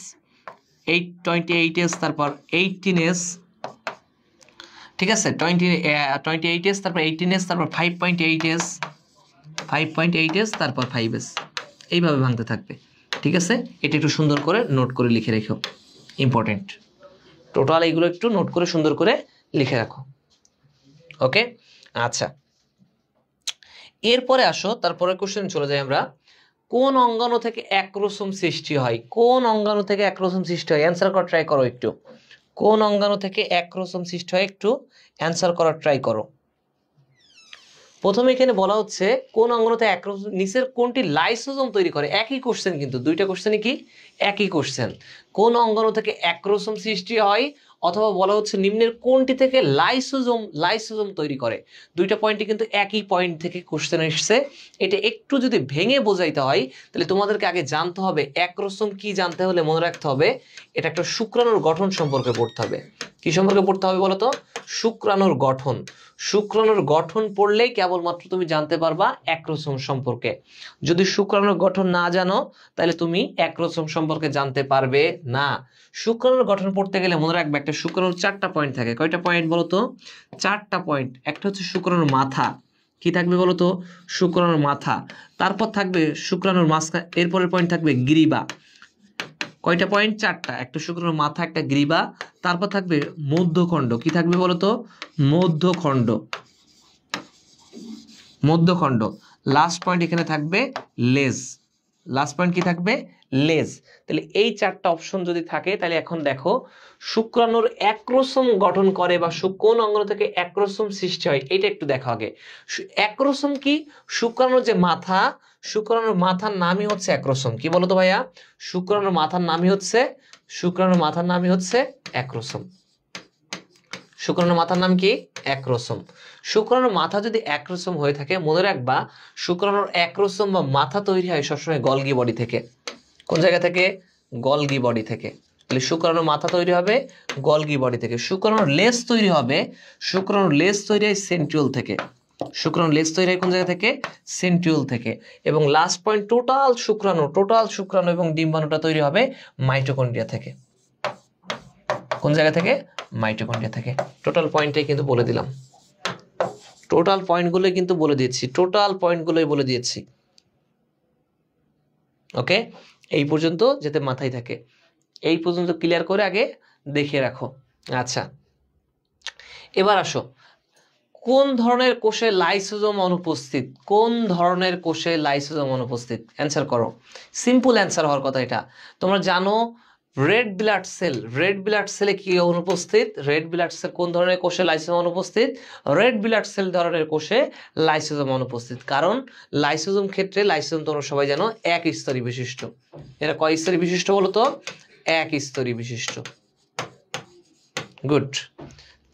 28s, তারপর 18s, ঠিক আছে, 28s, তারপর 18s, তারপর 5.8s, তারপর 5s, এইভাবে ভাঙতে থাকবে। ঠিক আছে, এটা একটু সুন্দর করে নোট করে লিখে রেখো, ইম্পর্টেন্ট। টোটাল এইগুলো একটু নোট করে সুন্দর করে লিখে রাখো। ওকে, আচ্ছা, এরপরে আসো, তারপরে কোশ্চেন চলে যাই আমরা। কোন অঙ্গাণু থেকে একরোসোম সৃষ্টি হয়? কোন অঙ্গাণু থেকে একরোসোম সৃষ্টি হয়? অ্যান্সার করার ট্রাই করো একটু। কোন অঙ্গাণু থেকে একরোসোম সৃষ্টি হয়? একটু অ্যান্সার করার ট্রাই করো। প্রথমে এখানে বলা হচ্ছে কোন অঙ্গাণুতে একরোসোম, নিচের কোনটি লাইসোজোম তৈরি করে? একই কোশ্চেন, কিন্তু দুইটা কোশ্চেনই কি? একই কোশ্চেন। কোন অঙ্গাণু থেকে একরোসোম সৃষ্টি হয়, অথবা বলা হচ্ছে নিম্নের কোনটি থেকে লাইসোজোম তৈরি করে। দুইটা পয়েন্টই কিন্তু একই পয়েন্ট থেকে কোশ্চেন এসেছে। এটা একটু যদি ভেঙে বোঝাইতে হয় তাহলে তোমাদেরকে আগে জানতে হবে একরোসোম কি। জানতে হলে মনে রাখতে হবে এটা একটা শুক্রাণুর গঠন সম্পর্কে পড়তে হবে। কি সম্পর্কে পড়তে হবে বলো তো? শুক্রাণুর গঠন। শুক্রাণুর গঠন পড়লেই কেবলমাত্র তুমি জানতে পারবা একরোসোম সম্পর্কে। যদি শুক্রাণুর গঠন না জানো তাহলে তুমি একরোসোম সম্পর্কে জানতে পারবে না। শুক্রাণুর গঠন পড়তে গেলে মনে রাখবে একটা শুক্রাণুর 4টা পয়েন্ট থাকে। কয়টা পয়েন্ট বলো তো? 4টা পয়েন্ট। একটা হচ্ছে শুক্রাণুর মাথা। কি থাকবে বলো তো? শুক্রাণুর মাথা। তারপর থাকবে শুক্রাণুর মাঝখানে, এরপরের পয়েন্ট থাকবে গ্রীবা। কয়টা পয়েন্ট? 4টা। একটা শুক্রাণুর মাথা, একটা গ্রীবা, তারপর থাকবে মধ্যখণ্ড। কি থাকবে বলো তো? মধ্যখণ্ড। লাস্ট পয়েন্ট এখানে থাকবে লেজ। লাস্ট পয়েন্ট কি থাকবে? লেজ। তাহলে এই 4টা অপশন যদি থাকে তাহলে এখন দেখো শুক্রাণুর একরোসোম গঠন করে বা কোন অঙ্গাণু থেকে একরোসোম সৃষ্টি হয় এটা একটু দেখো আগে। একরোসোম কি? শুক্রাণুর যে মাথা, শুক্রাণুর মাথার নামই হচ্ছে একরোসোম। কি বলতো ভাইয়া? শুক্রাণুর মাথার নামই হচ্ছে একরোসোম। শুক্রাণুর মাথার নাম কি? একরোসোম। শুক্রাণুর মাথা যদি একরোসোম হয়ে থাকে মনে রাখবা শুক্রাণুর একরোসোম বা মাথা তৈরি হয় সবসময় গলগি বডি থেকে। কোন জায়গা থেকে? গলগি বডি থেকে। তাহলে শুক্রাণুর মাথা তৈরি হবে গলগি বডি থেকে। শুক্রাণুর লেজ তৈরি হয় সেন্ট্রিওল থেকে। শুক্রাণুর লেজ তৈরি হয় কোন জায়গা থেকে? সেন্ট্রিওল থেকে। এবং লাস্ট পয়েন্ট টোটাল শুক্রাণু এবং ডিম্বাণুটা তৈরি হবে মাইটোকন্ড্রিয়া থেকে। কোন জায়গা থেকে? মাইটোকন্ড্রিয়া থেকে। টোটাল পয়েন্টটাই কিন্তু বলে দিলাম। টোটাল পয়েন্টগুলোই কিন্তু বলে দিয়েছি। ওকে, এই পর্যন্ত যাতে মাথায় থাকে, এই পর্যন্ত ক্লিয়ার করে আগে দেখে রাখো। আচ্ছা, এবার আসো কোন ধরনের কোষে লাইসোজোম অনুপস্থিত? অ্যান্সার করো। সিম্পল অ্যান্সার হওয়ার কথা এটা। তোমরা জানো রেড ব্লাড সেলে কি অনুপস্থিত? রেড ব্লাড সেল কোন ধরনের কোষে লাইসোজোম অনুপস্থিত? রেড ব্লাড সেল ধরনের কোষে লাইসোজোম অনুপস্থিত। কারণ লাইসোজোম ক্ষেত্রে লাইসোজোম তোমরা সবাই জানো এক স্তরী বিশিষ্ট। এরা কয় স্তরী বিশিষ্ট বলো তো? এক স্তরী বিশিষ্ট। গুড।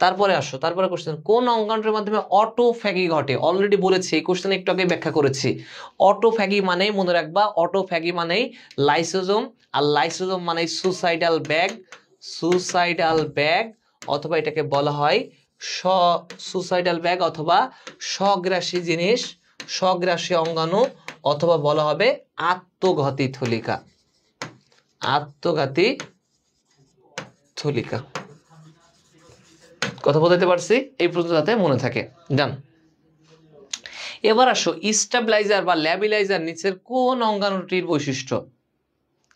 তারপরে আসো, তারপরে কোশ্চেন কোন অঙ্গাণুর মাধ্যমে অটোফ্যাগি ঘটে? অলরেডি বলেছি, এই কোশ্চেন একটু আগে ব্যাখ্যা করেছি। অটোফ্যাগি মানেই মনে রাখবা, অটোফ্যাগি মানেই লাইসোজোম, আর লাইসোজোম মানে সুসাইডাল ব্যাগ, অথবা এটাকে বলা হয় সুসাইডাল ব্যাগ অথবা স্বগ্রাসী জিনিস, স্বগ্রাসী অঙ্গাণু, অথবা বলা হবে আত্মঘাতী থলিকা। কথা বলতে পারছি? এই পর্যন্ত যাতে মনে থাকে। ডান। এবার আসো, স্টেবিলাইজার বা ল্যাবিলাইজার নিচের কোন অঙ্গাণুটির বৈশিষ্ট্য?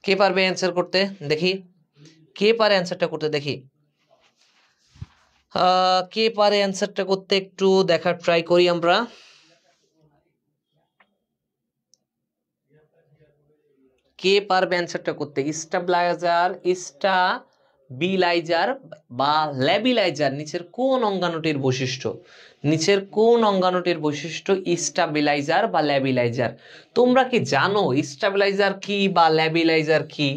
কে পারবে অ্যান্সার করতে? দেখি কে পারে অ্যান্সারটা করতে, দেখি কে পারে অ্যান্সারটা করতে, একটু দেখার ট্রাই করি আমরা। কে পারবে অ্যান্সারটা করতে? স্টেবিলাইজার বা ল্যাবিলাইজার নিচের কোন অঙ্গাণুটির বৈশিষ্ট্য? নিচের কোন অঙ্গাণুটির বৈশিষ্ট্য স্টেবিলাইজার বা ল্যাবিলাইজার? তোমরা কি জানো স্টেবিলাইজার কি বা ল্যাবিলাইজার কি?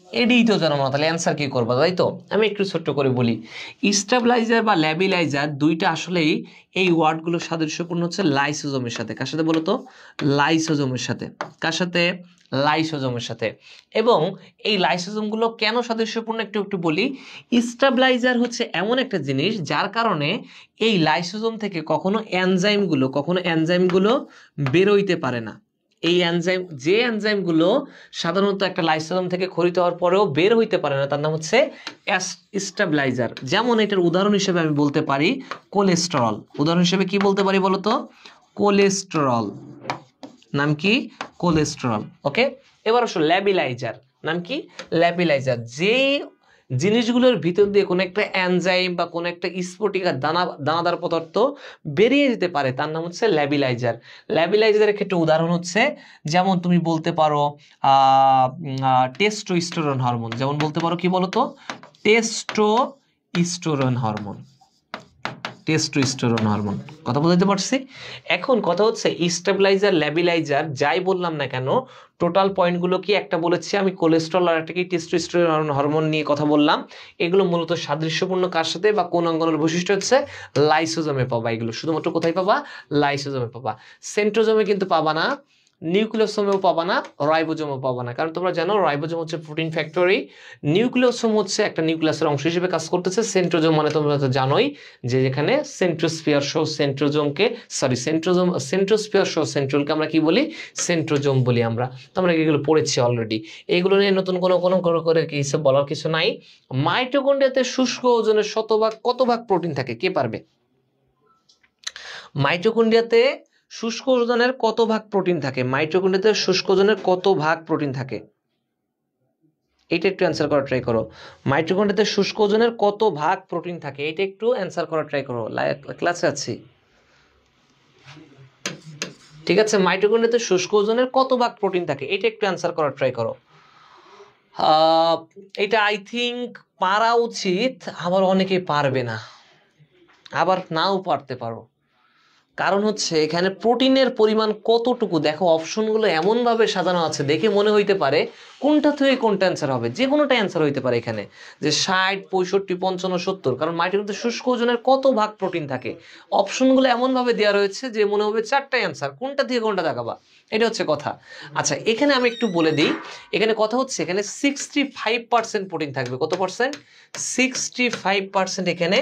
এটাই তো জানো না, তাহলে অ্যান্সার কি করবা, তাই তো? আমি একটু ছোট্ট করে বলি। স্টেবিলাইজার বা ল্যাবিলাইজার দুইটা আসলেই এই ওয়ার্ডগুলো সাদৃশ্যপূর্ণ হচ্ছে লাইসোজোমের সাথে। কার সাথে বলো তো? লাইসোজোমের সাথে। কার সাথে? লাইসোজোমের সাথে। এবং এই লাইসোজোমগুলো কেন সাদৃশ্যপূর্ণ একটু একটু বলি। স্টেবিলাইজার হচ্ছে এমন একটা জিনিস যার কারণে এই লাইসোজোম থেকে কখনো এনজাইমগুলো বেরোইতে পারে না। এই এনজাইম, যে এনজাইমগুলো সাধারণত একটা লাইসোজোম থেকে খরিত হওয়ার পরেও বের হইতে পারে না, তার নাম হচ্ছে স্টেবিলাইজার। যেমন এটার উদাহরণ হিসেবে আমি বলতে পারি কোলেস্টেরল। উদাহরণ হিসেবে কি বলতে পারি বলো তো? কোলেস্টেরল। নাম কি? কোলেস্টেরল। ওকে, এবার আসো ল্যাবিলাইজার। নাম কি? ল্যাবিলাইজার। যে জিনিসগুলোর ভিতর দিয়ে কোনো একটা এনজাইম বা কোনো একটা স্ফটিকার দানাদার পদার্থ বেরিয়ে যেতে পারে তার নাম হচ্ছে ল্যাবিলাইজার। ল্যাবিলাইজারের ক্ষেত্রে উদাহরণ হচ্ছে, যেমন তুমি বলতে পারো টেস্টোস্টেরন হরমোন। যেমন বলতে পারো কি বলতো? Testosterone hormone. Testosterone hormone. কথা বলতে পারছি? এখন কথা হচ্ছে স্টেবিলাইজার ল্যাবিলাইজার যাই বললাম না কেন, টোটাল পয়েন্টগুলো কি? একটা বলেছি আমি কোলেস্টেরল, আর একটা কি টেস্টোস্টেরন হরমোন নিয়ে কথা বললাম। এগুলো মূলত সাদৃশ্যপূর্ণ কার সাথে বা কোন অঙ্গাণুর বৈশিষ্ট্য হচ্ছে? লাইসোজোমে পাবা। এগুলো শুধুমাত্র কোথায় পাবা? লাইসোজোমে পাবা। সেন্ট্রোজোমে কিন্তু পাবা না, নিউক্লিওসোমেও পাবা না, রাইবোজোমও পাবা না। কারণ তোমরা জানো রাইবোজোম হচ্ছে প্রোটিন ফ্যাক্টরি, নিউক্লিওসোম হচ্ছে একটা নিউক্লিয়াসের অংশ হিসেবে কাজ করতেছে। সেন্ট্রোজোম মানে তোমরা তো জানোই যে যেখানে সেন্ট্রোস্ফিয়ার সহ সেন্ট্রোজোমকে, সেন্ট্রোস্ফিয়ার সহ সেন্ট্রোলকে আমরা কি বলি? সেন্ট্রোজোম বলি আমরা। তোমরা এগুলো পড়েছি অলরেডি। এইগুলো নিয়ে নতুন কোনো করে কিছু বলার কিছু নাই। মাইটোকন্ড্রিয়াতে শুষ্ক ওজনের কত ভাগ প্রোটিন থাকে? কে পারবে? মাইটোকন্ড্রিয়াতে শুষ্ক ওজনের কত ভাগ প্রোটিন থাকে? মাইটোকন্ড্রিয়াতে শুষ্ক ওজনের কত ভাগ প্রোটিন থাকে? এটা একটু অ্যান্সার করার ট্রাই করো। মাইটোকন্ড্রিয়াতে শুষ্ক ওজনের কত ভাগ প্রোটিন থাকে? এটা একটু অ্যান্সার করার ট্রাই করো, ক্লাসে আছি। ঠিক আছে, মাইটোকন্ড্রিয়াতে শুষ্ক ওজনের কত ভাগ প্রোটিন থাকে? এটা একটু অ্যান্সার করার ট্রাই করো। এটা আই থিঙ্ক পারা উচিত, আবার অনেকে পারবে না, আবার নাও পারতে পারো। কারণ হচ্ছে এখানে প্রোটিনের পরিমাণ কতটুকু দেখো, অপশনগুলো এমনভাবে সাজানো আছে দেখে মনে হইতে পারে কোনটা থেকে কোনটা অ্যান্সার হবে। যে কোনোটা অ্যান্সার হইতে পারে এখানে, যে 60, 65, 55, 70। কারণ মাইটোকন্ড্রিয়াতে শুষ্ক ওজনের কত ভাগ প্রোটিন থাকে, অপশনগুলো এমনভাবে দেওয়া রয়েছে যে মনে হবে 4টা অ্যান্সার, কোনটা থেকে কোনটা দেখাবা, এটা হচ্ছে কথা। আচ্ছা, এখানে আমি একটু বলে দিই, এখানে কথা হচ্ছে এখানে 65% প্রোটিন থাকবে। কত পার্সেন্ট? 65% এখানে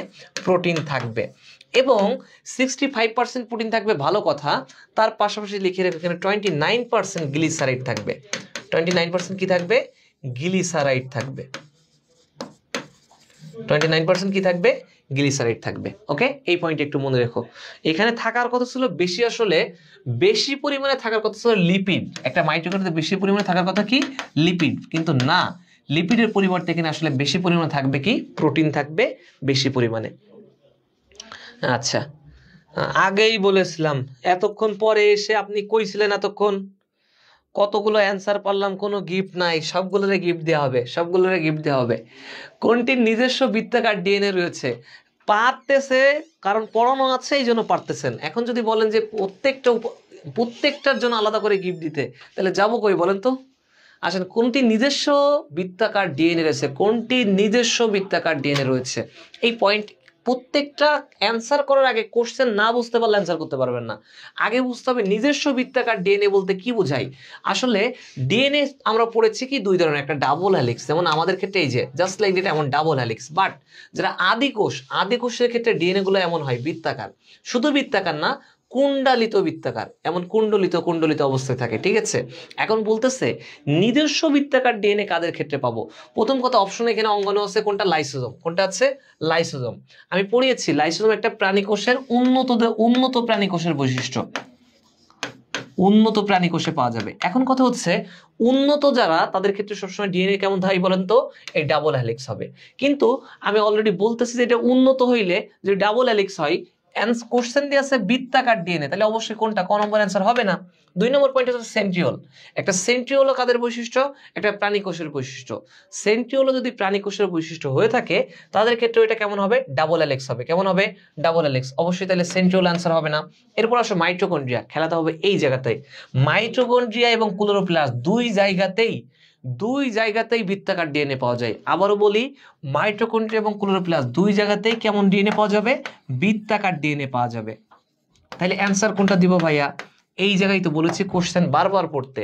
প্রোটিন থাকবে। এবং 65% প্রোটিন থাকবে, ভালো কথা। তার পাশাপাশি লিখে রেখে এখানে 29% গ্লিসারাইড থাকবে। 29% কি থাকবে? গ্লিসারাইড থাকবে। 29% কি থাকবে? গ্লিসারাইড থাকবে। ওকে, এই পয়েন্ট একটু মনে রেখো। এখানে থাকার কথা ছিল বেশি, আসলে বেশি পরিমাণে থাকার কথা ছিল লিপিড। একটা মাইটোকন্ড্রিয়াতে বেশি পরিমাণে থাকার কথা কি? লিপিড। কিন্তু না, লিপিডের পরিবর্তে এখানে আসলে বেশি পরিমাণে থাকবে কি? প্রোটিন থাকবে বেশি পরিমাণে। আচ্ছা, আগেই বলেছিলাম, এতক্ষণ পরে এসে আপনি কইছিলেন এতক্ষণ কতগুলো অ্যান্সার পারলাম, কোনো গিফট নাই, সবগুলোরে গিফট দেওয়া হবে, সবগুলোরে গিফট দেওয়া হবে। কোনটির নিজস্ব বৃত্তাকার ডিএনএ রয়েছে? পারতেছে, কারণ পড়ানো আছে এই জন্য পারতেছেন। এখন যদি বলেন যে প্রত্যেকটার জন্য আলাদা করে গিফট দিতে, তাহলে যাবো কই বলেন তো? আসেন, কোনটি নিজস্ব বৃত্তাকার ডিএনএ রয়েছে? কোনটি নিজস্ব বৃত্তাকার ডিএনএ রয়েছে? এই পয়েন্ট প্রত্যেকটা অ্যান্সার করার আগে কোশ্চেন না বুঝতে পারলে অ্যান্সার করতে পারবেন না। আগে বুঝতে হবে নিজস্ব বৃত্তাকার ডিএনএ বলতে কি বোঝায়। আসলে ডিএনএ আমরা পড়েছি কি দুই ধরনের, একটা ডাবল হ্যালিক্স, যেমন আমাদের ক্ষেত্রে এই যে জাস্ট লাইক এটা এমন ডাবল হ্যালিক্স। বাট যারা আদিকোষের ক্ষেত্রে ডিএনএ গুলো এমন হয় বৃত্তাকার। শুধু বৃত্তাকার না, কুণ্ডালিত বৃত্তাকার, এমন কুণ্ডলিত অবস্থায় থাকে, ঠিক আছে। এখন বলতেছে নিজস্ব বৃত্তাকার ডিএনএ কাদের ক্ষেত্রে পাবো। প্রথম কথা অপশনে এখানে অঙ্গাণু আছে কোনটা, লাইসোজোম। কোনটা আছে, লাইসোজোম। আমি পড়িয়েছি লাইসোজোম একটা প্রাণী কোষের উন্নত প্রাণী কোষের বৈশিষ্ট্য, উন্নত প্রাণী কোষে পাওয়া যাবে। এখন কথা হচ্ছে উন্নত যারা তাদের ক্ষেত্রে সবসময় ডিএনএ কেমন হয় বলেন তো, এই ডাবল হেলিক্স হবে। কিন্তু আমি অলরেডি বলতেছি যে এটা উন্নত হইলে যদি ডাবল হেলিক্স হয়, কোশ্চেন দিয়ে আছে বৃত্তাকার ডিএনএ, তাহলে অবশ্যই কোনটা, ক নম্বর অ্যান্সার হবে না। 2 নম্বর পয়েন্ট হচ্ছে সেন্ট্রিওল। একটা সেন্ট্রিওল কাদের বৈশিষ্ট্য, একটা প্রাণী কোষের বৈশিষ্ট্য। সেন্ট্রিওল যদি প্রাণী কোষের বৈশিষ্ট্য হয়ে থাকে তাদের ক্ষেত্রে এটা কেমন হবে, ডাবল হেলিক্স হবে। কেমন হবে, ডাবল হেলিক্স। অবশ্যই তাহলে সেন্ট্রিওল অ্যান্সার হবে না। এরপর আসো মাইটোকন্ড্রিয়া, খেলাতে হবে এই জায়গাতেই। মাইটোকন্ড্রিয়া এবং ক্লোরোপ্লাস্ট দুই জায়গাতেই বৃত্তাকার ডিএনএ পাওয়া যায়। আবারও বলি, মাইটোকন্ড্রিয়া এবং ক্লোরোপ্লাস্ট দুই জায়গাতেই কেমন ডিএনএ পাওয়া যাবে, বৃত্তাকার ডিএনএ পাওয়া যাবে। তাহলে অ্যান্সার কোনটা দিব ভাইয়া, এই জায়গায় তো বলেছি কোশ্চেন বারবার পড়তে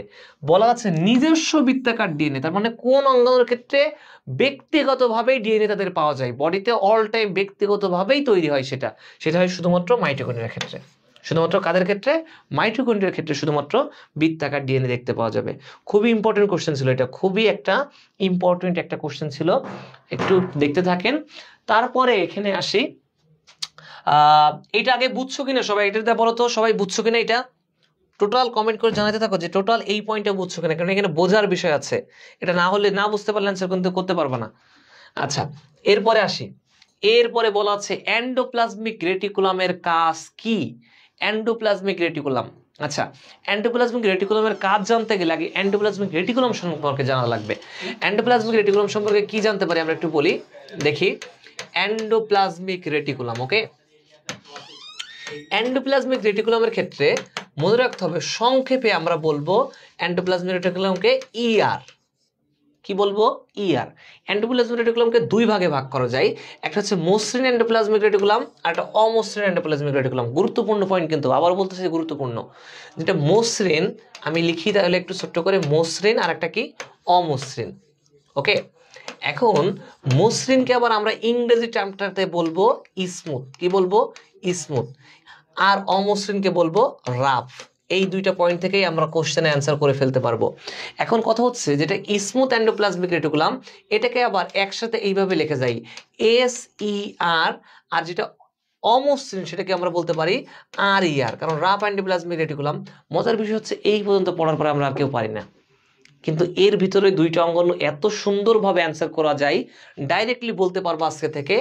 বলা আছে নিজস্ব বৃত্তাকার ডিএনএ, তার মানে কোন অঙ্গাণুর ক্ষেত্রে ব্যক্তিগতভাবেই ডিএনএ তাদের পাওয়া যায়, বডিতে অল টাইম ব্যক্তিগতভাবেই তৈরি হয়, সেটা হয় শুধুমাত্র মাইটোকন্ড্রিয়ার ক্ষেত্রে। শুধুমাত্র কাদের ক্ষেত্রে, মাইটোকন্ড্রিয়ার ক্ষেত্রে শুধুমাত্র বৃত্তাকার ডিএনএ দেখতে পাওয়া যাবে। খুবই ইম্পর্টেন্ট কোশ্চেন ছিল এটা, খুবই একটা ইম্পর্টেন্ট একটা কোশ্চেন ছিল, একটু দেখতে থাকেন। তারপরে এখানে আসি, এটা আগে বুঝছো কিনা সবাই, এটা বলো তো সবাই বুঝছো কিনা, এটা টোটাল কমেন্ট করে জানাতে থাকো যে টোটাল এই পয়েন্টটা বুঝছো কিনা, কারণ এখানে বোঝার বিষয় আছে, এটা না হলে না বুঝতে পারলে অ্যান্সার কিন্তু করতে পারবে না। আচ্ছা এরপরে আসি, এরপরে বলা আছে এন্ডোপ্লাজমিক রেটিকুলামের কাজ কি, এন্ডোপ্লাজমিক রেটিকুলাম। আচ্ছা এন্ডোপ্লাজমিক রেটিকুলামের কাজ জানতে গেলে আগে এন্ডোপ্লাজমিক রেটিকুলাম সম্পর্কে জানা লাগবে। এন্ডোপ্লাজমিক রেটিকুলাম সম্পর্কে কি জানতে পারি আমরা একটু বলি, দেখি। এন্ডোপ্লাজমিক রেটিকুলাম, ওকে, এন্ডোপ্লাজমিক রেটিকুলামের ক্ষেত্রে মনে রাখতে হবে সংক্ষেপে আমরা বলবো এন্ডোপ্লাজমিক রেটিকুলামকে ইআর। কি বলবো, ইআর। এন্ডোপ্লাজমিক রেটিকুলামকে দুই ভাগে ভাগ করা যায়, একটা হচ্ছে মসৃণ এন্ডোপ্লাজমিক রেটিকুলাম আর একটা অমসৃণ এন্ডোপ্লাজমিক রেটিকুলাম। গুরুত্বপূর্ণ পয়েন্ট কিন্তু, আবার বলতেছি গুরুত্বপূর্ণ। যেটা মসৃণ আমি লিখি তাহলে একটু ছোট্ট করে, মসৃণ আর একটা কি, অমসৃণ। ওকে, এখন মসৃণকে আবার আমরা ইংরেজি টার্মটাতে বলবো স্মুথ। কি বলবো, স্মুথ। আর অমসৃণকে বলবো রাফ। এই দুইটা পয়েন্ট থেকেই আমরা কোশ্চেনে অ্যান্সার করে ফেলতে পারবো। এখন কথা হচ্ছে যেটা স্মুথ এন্ডোপ্লাজমিক রেটিকুলাম, এটাকে আবার একসাথে এইভাবে লিখে যাই SER, আর যেটা অমসৃণ সেটাকে আমরা বলতে পারি RER, কারণ রাফ এন্ডোপ্লাজমিক রেটিকুলাম। মজার বিষয় হচ্ছে এই পর্যন্ত পড়ার পরে আমরা আর কেউ পারি না, কিন্তু এর ভিতরে দুইটা অঙ্গাণু এত সুন্দরভাবে অ্যান্সার করা যায়, ডাইরেক্টলি বলতে পারবো আজকে থেকে